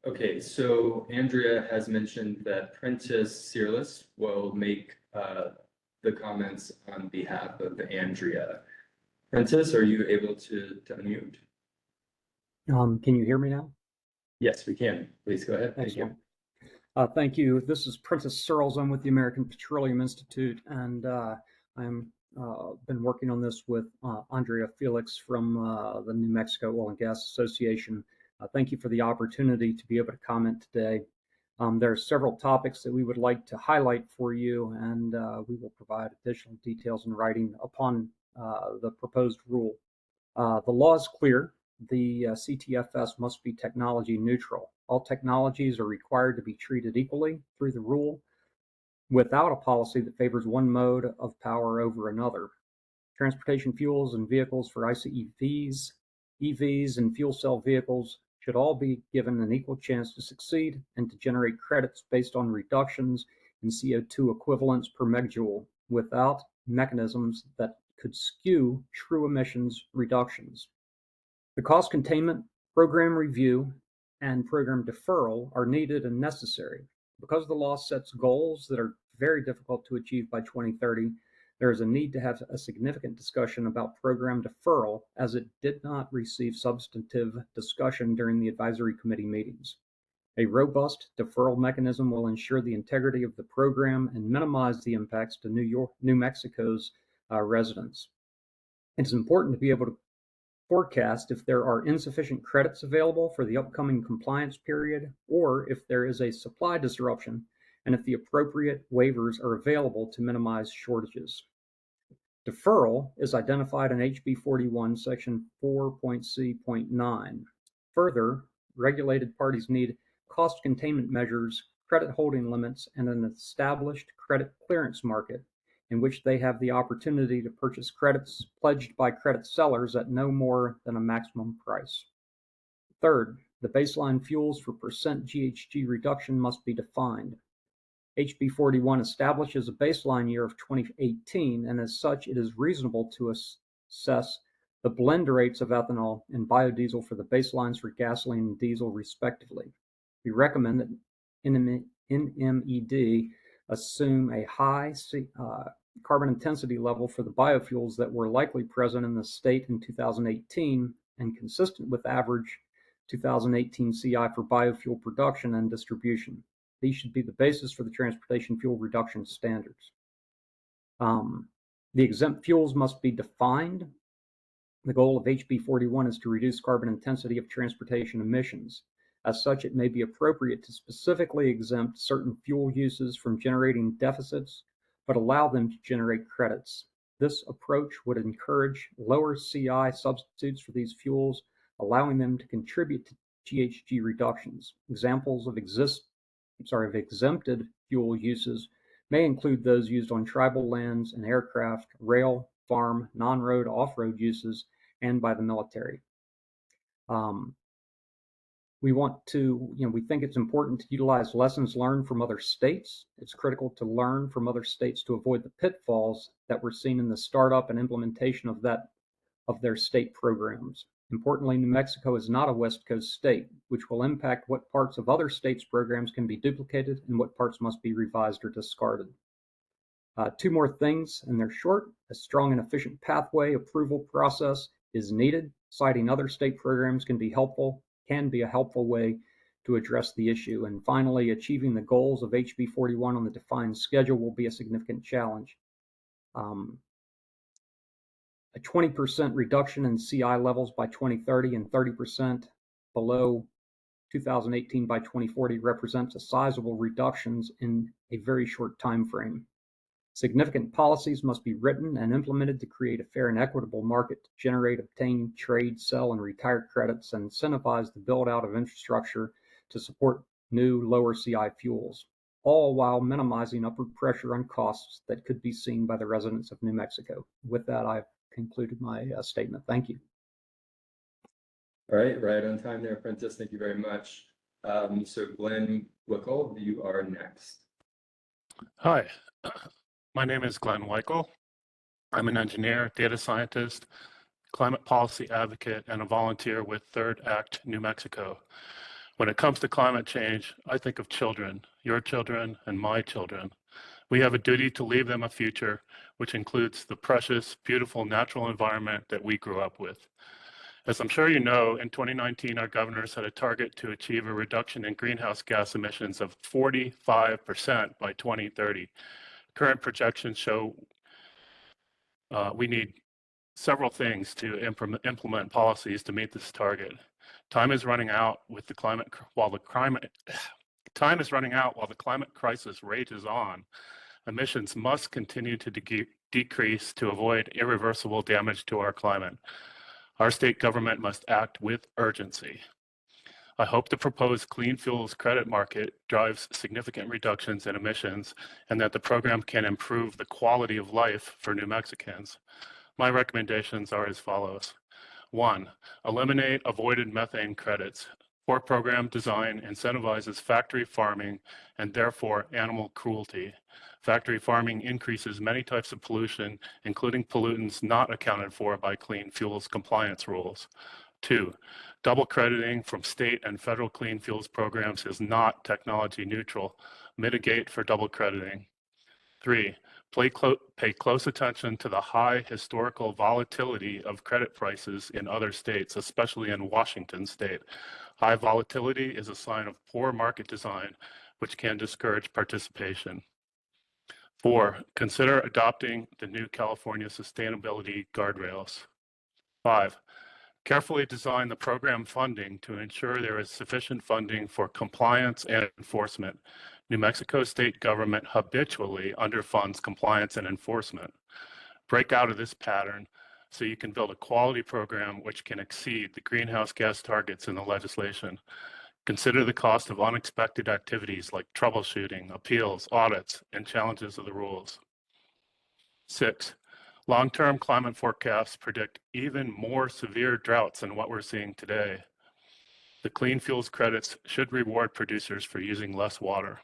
Okay, so Andrea has mentioned that Prentice Searless will make the comments on behalf of Andrea. Prentice, are you able to unmute? Can you hear me now? Yes, we can. Please go ahead. Thank you. Thank you. This is Prentice Searles. I'm with the American Petroleum Institute, and I'm been working on this with Andrea Felix from the New Mexico Oil and Gas Association. Thank you for the opportunity to be able to comment today. There are several topics that we would like to highlight for you, and we will provide additional details in writing upon the proposed rule. The law is clear. The CTFS must be technology neutral. All technologies are required to be treated equally through the rule, without a policy that favors one mode of power over another. Transportation fuels and vehicles for ICEVs, EVs, and fuel cell vehicles should all be given an equal chance to succeed and to generate credits based on reductions in CO2 equivalents per megajoule without mechanisms that could skew true emissions reductions. The cost containment, program review, and program deferral are needed and necessary. Because the law sets goals that are very difficult to achieve by 2030, there is a need to have a significant discussion about program deferral, as it did not receive substantive discussion during the advisory committee meetings. A robust deferral mechanism will ensure the integrity of the program and minimize the impacts to New Mexico's residents. It's important to be able to forecast if there are insufficient credits available for the upcoming compliance period, or if there is a supply disruption, and if the appropriate waivers are available to minimize shortages. Deferral is identified in HB 41, section 4.c.9. Further, regulated parties need cost containment measures, credit holding limits, and an established credit clearance market in which they have the opportunity to purchase credits pledged by credit sellers at no more than a maximum price. Third, the baseline fuels for percent GHG reduction must be defined. HB 41 establishes a baseline year of 2018, and as such, it is reasonable to assess the blend rates of ethanol and biodiesel for the baselines for gasoline and diesel, respectively. We recommend that NMED assume a high carbon intensity level for the biofuels that were likely present in the state in 2018 and consistent with average 2018 CI for biofuel production and distribution. These should be the basis for the transportation fuel reduction standards. The exempt fuels must be defined. The goal of HB 41 is to reduce carbon intensity of transportation emissions. As such, it may be appropriate to specifically exempt certain fuel uses from generating deficits, but allow them to generate credits. This approach would encourage lower CI substitutes for these fuels, allowing them to contribute to GHG reductions. Examples of exempted fuel uses may include those used on tribal lands and aircraft, rail, farm, non-road, off-road uses, and by the military. We think it's important to utilize lessons learned from other states. It's critical to learn from other states to avoid the pitfalls that were seen in the startup and implementation of their state programs. Importantly, New Mexico is not a West Coast state, which will impact what parts of other states' programs can be duplicated and what parts must be revised or discarded. Two more things, and they're short. A strong and efficient pathway approval process is needed Citing other state programs can be a helpful way to address the issue. And finally, achieving the goals of HB 41 on the defined schedule will be a significant challenge. A 20% reduction in CI levels by 2030 and 30% below 2018 by 2040 represents a sizable reductions in a very short time frame. Significant policies must be written and implemented to create a fair and equitable market to generate, obtain, trade, sell, and retire credits and incentivize the build out of infrastructure to support new lower CI fuels, all while minimizing upward pressure on costs that could be seen by the residents of New Mexico. With that, I've concluded my statement. Thank you. All right, right on time there, Prentice. Thank you very much. So Glenn Wickel, you are next. Hi, my name is Glenn Weichel. I'm an engineer, data scientist, climate policy advocate, and a volunteer with Third Act New Mexico. When it comes to climate change, I think of children, your children and my children. We have a duty to leave them a future which includes the precious, beautiful natural environment that we grew up with. As I'm sure you know, in 2019, our governor set a target to achieve a reduction in greenhouse gas emissions of 45% by 2030. Current projections show we need several things to implement policies to meet this target. Time is running out while the climate crisis rages on. Emissions must continue to decrease to avoid irreversible damage to our climate. Our state government must act with urgency. I hope the proposed clean fuels credit market drives significant reductions in emissions and that the program can improve the quality of life for New Mexicans. My recommendations are as follows. 1, eliminate avoided methane credits. Poor program design incentivizes factory farming and therefore animal cruelty. Factory farming increases many types of pollution, including pollutants not accounted for by clean fuels compliance rules. 2, double crediting from state and federal clean fuels programs is not technology neutral. Mitigate for double crediting. 3, pay close attention to the high historical volatility of credit prices in other states, especially in Washington state. High volatility is a sign of poor market design, which can discourage participation. 4, consider adopting the new California sustainability guardrails. 5, carefully design the program funding to ensure there is sufficient funding for compliance and enforcement. New Mexico state government habitually underfunds compliance and enforcement. Break out of this pattern so you can build a quality program which can exceed the greenhouse gas targets in the legislation. Consider the cost of unexpected activities like troubleshooting, appeals, audits, and challenges of the rules. 6, long-term climate forecasts predict even more severe droughts than what we're seeing today. The clean fuels credits should reward producers for using less water.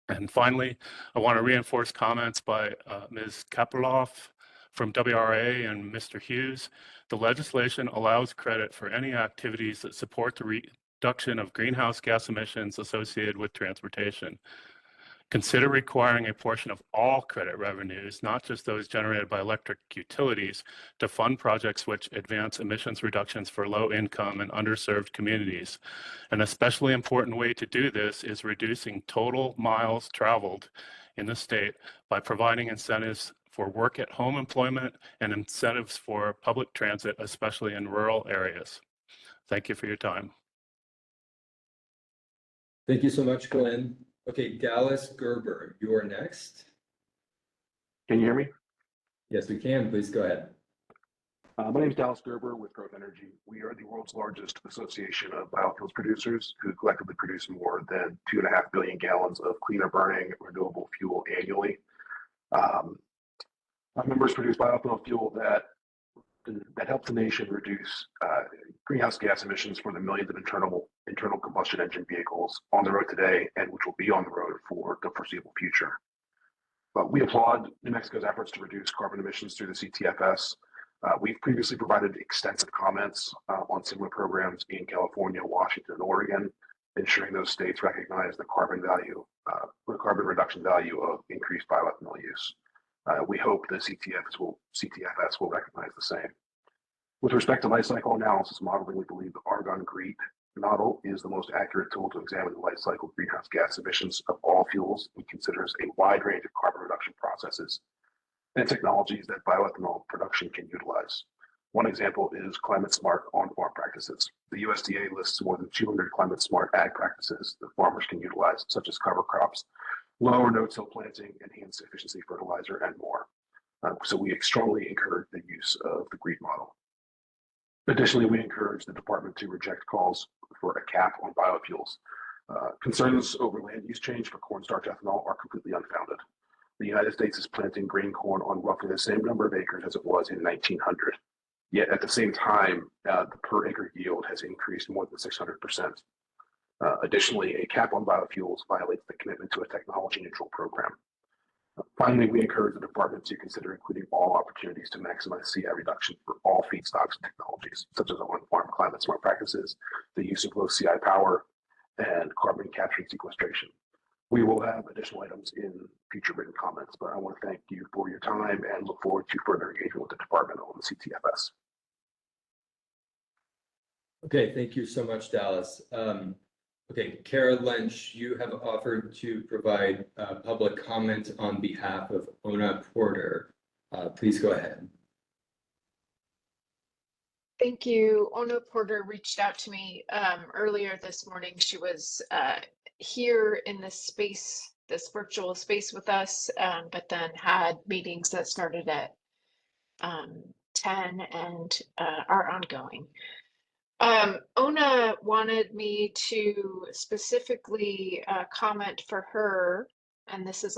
And finally, I want to reinforce comments by Ms. Kapeloff from WRA and Mr. Hughes. The legislation allows credit for any activities that support the reduction of greenhouse gas emissions associated with transportation. Consider requiring a portion of all credit revenues, not just those generated by electric utilities, to fund projects which advance emissions reductions for low-income and underserved communities. An especially important way to do this is reducing total miles traveled in the state by providing incentives for work-at-home employment and incentives for public transit, especially in rural areas. Thank you for your time. Thank you so much, Glenn. Okay, Dallas Gerber, you're next. Can you hear me? Yes, we can. Please go ahead. My name is Dallas Gerber with Growth Energy. We are the world's largest association of biofuels producers who collectively produce more than 2.5 billion gallons of cleaner burning renewable fuel annually. Our members produce biofuel fuel that helps the nation reduce greenhouse gas emissions for the millions of internal combustion engine vehicles on the road today and which will be on the road for the foreseeable future. But we applaud New Mexico's efforts to reduce carbon emissions through the CTFS. We've previously provided extensive comments on similar programs in California, Washington, and Oregon, ensuring those states recognize the carbon reduction value of increased bioethanol use. We hope the CTFS will recognize the same. With respect to life cycle analysis modeling, we believe the Argonne GREET model is the most accurate tool to examine the life cycle greenhouse gas emissions of all fuels and considers a wide range of carbon reduction processes and technologies that bioethanol production can utilize. One example is climate smart on-farm practices. The USDA lists more than 200 climate smart ag practices that farmers can utilize, such as cover crops, low or no-till planting, enhanced efficiency fertilizer, and more. So we strongly encourage the use of the GREET model. Additionally, we encourage the department to reject calls for a cap on biofuels. Concerns over land use change for cornstarch ethanol are completely unfounded. The United States is planting grain corn on roughly the same number of acres as it was in 1900. Yet at the same time, the per acre yield has increased more than 600%. Additionally, a cap on biofuels violates the commitment to a technology neutral program. Finally, we encourage the department to consider including all opportunities to maximize CI reduction for all feedstocks and technologies, such as on-farm climate smart practices, the use of low CI power, and carbon capture and sequestration. We will have additional items in future written comments, but I want to thank you for your time and look forward to further engagement with the department on the CTFS. Okay, thank you so much, Dallas. Okay, Kara Lynch, you have offered to provide public comment on behalf of Ona Porter. Please go ahead. Thank you. Ona Porter reached out to me earlier this morning. She was here in this space, this virtual space with us, but then had meetings that started at 10 and are ongoing. Ona wanted me to specifically comment for her, and this is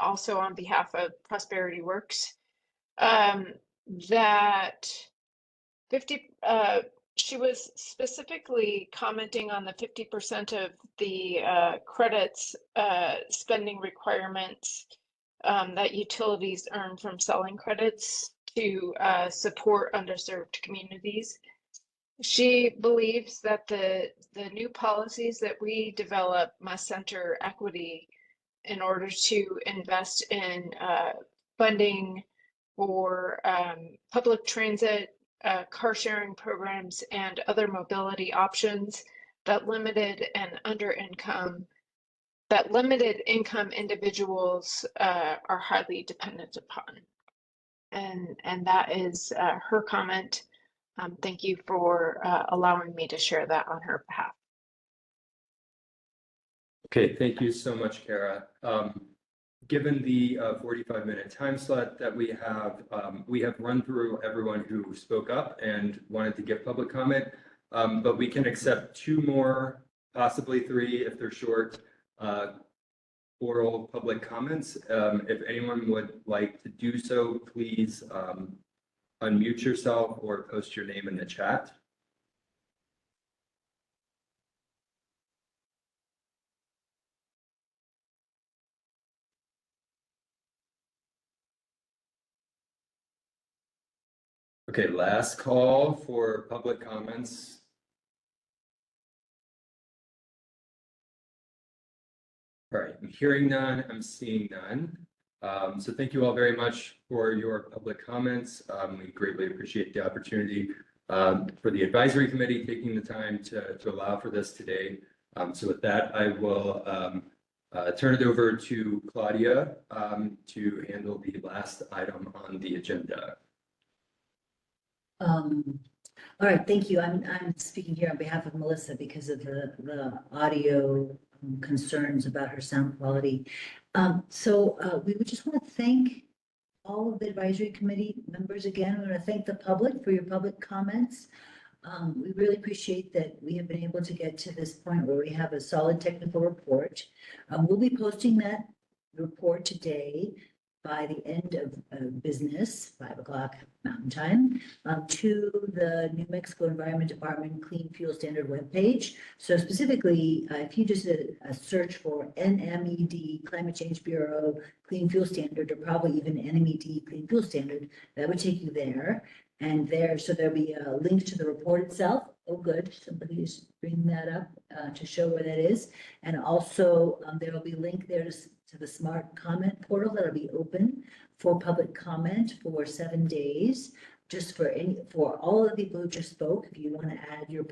also on behalf of Prosperity Works, that she was specifically commenting on the 50% of the credits spending requirements that utilities earn from selling credits to support underserved communities. She believes that the new policies that we develop must center equity in order to invest in funding for public transit, car sharing programs, and other mobility options that limited income individuals are highly dependent upon. And that is her comment. Thank you for allowing me to share that on her behalf. Okay, thank you so much, Kara. Given the 45-minute time slot that we have run through everyone who spoke up and wanted to give public comment, but we can accept 2 more, possibly 3 if they're short, oral public comments. If anyone would like to do so, please unmute yourself or post your name in the chat. Okay, last call for public comments. All right, I'm hearing none, I'm seeing none. So thank you all very much for your public comments. We greatly appreciate the opportunity for the advisory committee taking the time to allow for this today. So with that, I will turn it over to Claudia to handle the last item on the agenda. All right, thank you. I'm speaking here on behalf of Melissa because of the audio concerns about her sound quality. So we would just want to thank all of the advisory committee members again. We want to thank the public for your public comments. We really appreciate that we have been able to get to this point where we have a solid technical report. We'll be posting that report today by the end of business, 5 o'clock Mountain Time, to the New Mexico Environment Department Clean Fuel Standard webpage. So specifically, if you just did a search for NMED, Climate Change Bureau, Clean Fuel Standard, or probably even NMED Clean Fuel Standard, that would take you there. And so there'll be a link to the report itself. Oh, good. Somebody is bringing that up to show where that is. And also there will be a link there to the smart comment portal that'll be open for public comment for 7 days. just for all of the people who just spoke, if you want to add your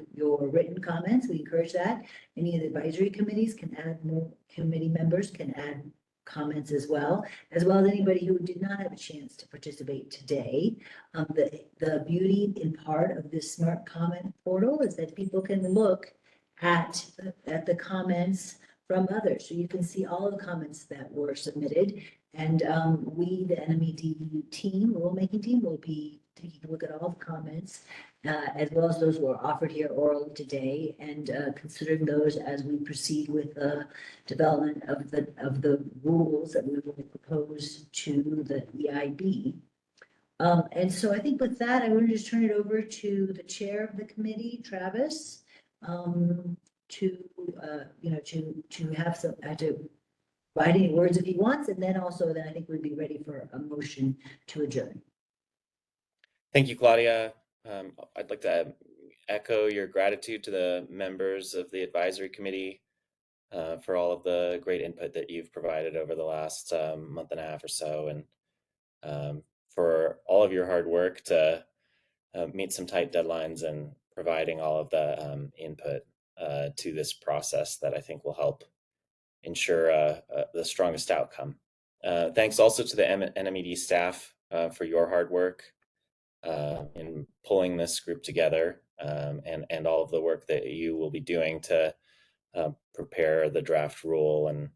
written comments, we encourage that. Any of the advisory committees can add more, committee members can add comments as well as anybody who did not have a chance to participate today. The beauty in part of this smart comment portal is that people can look at the comments from others. So you can see all the comments that were submitted. And we, the NMED team, rulemaking team, will be taking a look at all the comments, as well as those who are offered here orally today, and considering those as we proceed with the development of the rules that we will propose to the EIB. And so I think with that, I want to just turn it over to the chair of the committee, Travis, to have some to write any words if he wants, and then I think we'd be ready for a motion to adjourn. Thank you, Claudia. I'd like to echo your gratitude to the members of the advisory committee for all of the great input that you've provided over the last month and a half or so, and for all of your hard work to meet some tight deadlines and providing all of the input to this process that I think will help ensure the strongest outcome. Thanks also to the NMED staff for your hard work in pulling this group together, and all of the work that you will be doing to prepare the draft rule. And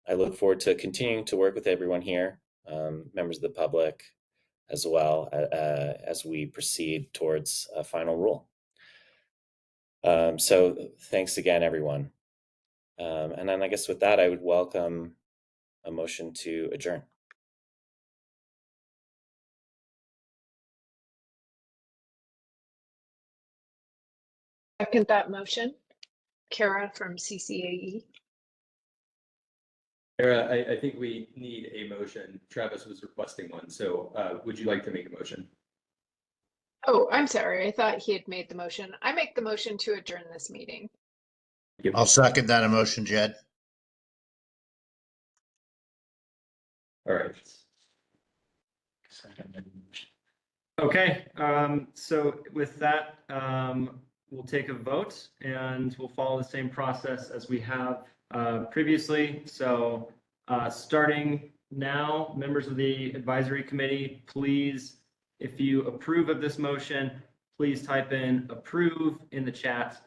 I look forward to continuing to work with everyone here, members of the public, as well as we proceed towards a final rule. So thanks again, everyone. And then I guess with that, I would welcome a motion to adjourn. Second that motion. Kara from CCAE. Kara, I think we need a motion. Travis was requesting one, so would you like to make a motion? Oh, I'm sorry. I thought he had made the motion. I make the motion to adjourn this meeting. I'll second that motion, Jed. All right. Okay, so with that, we'll take a vote and we'll follow the same process as we have previously. So starting now, members of the advisory committee, please, if you approve of this motion, please type in approve in the chat.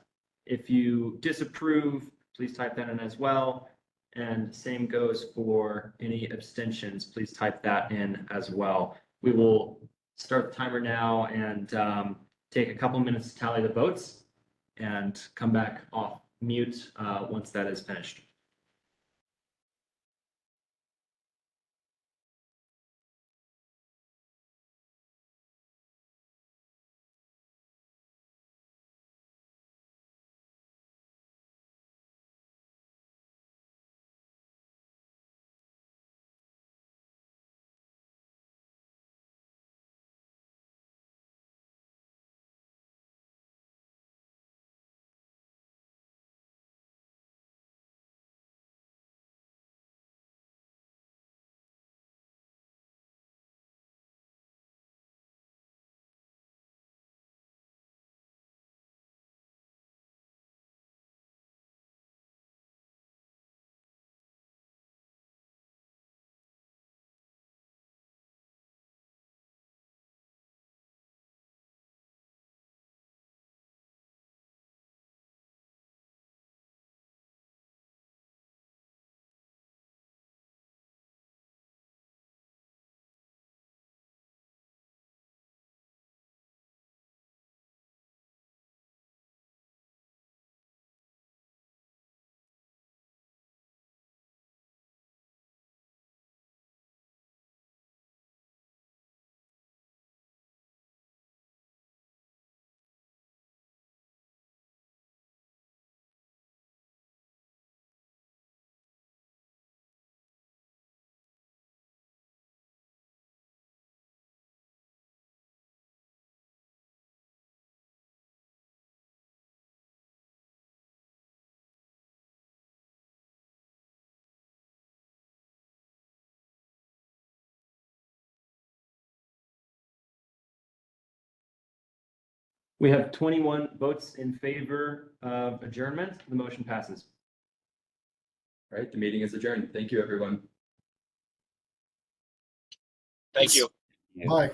If you disapprove, please type that in as well. And same goes for any abstentions. Please type that in as well. We will start the timer now and take a couple minutes to tally the votes and come back off mute once that is finished. We have 21 votes in favor of adjournment. The motion passes. All right, the meeting is adjourned. Thank you, everyone. Thank you. Bye.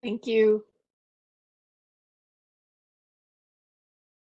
Thank you.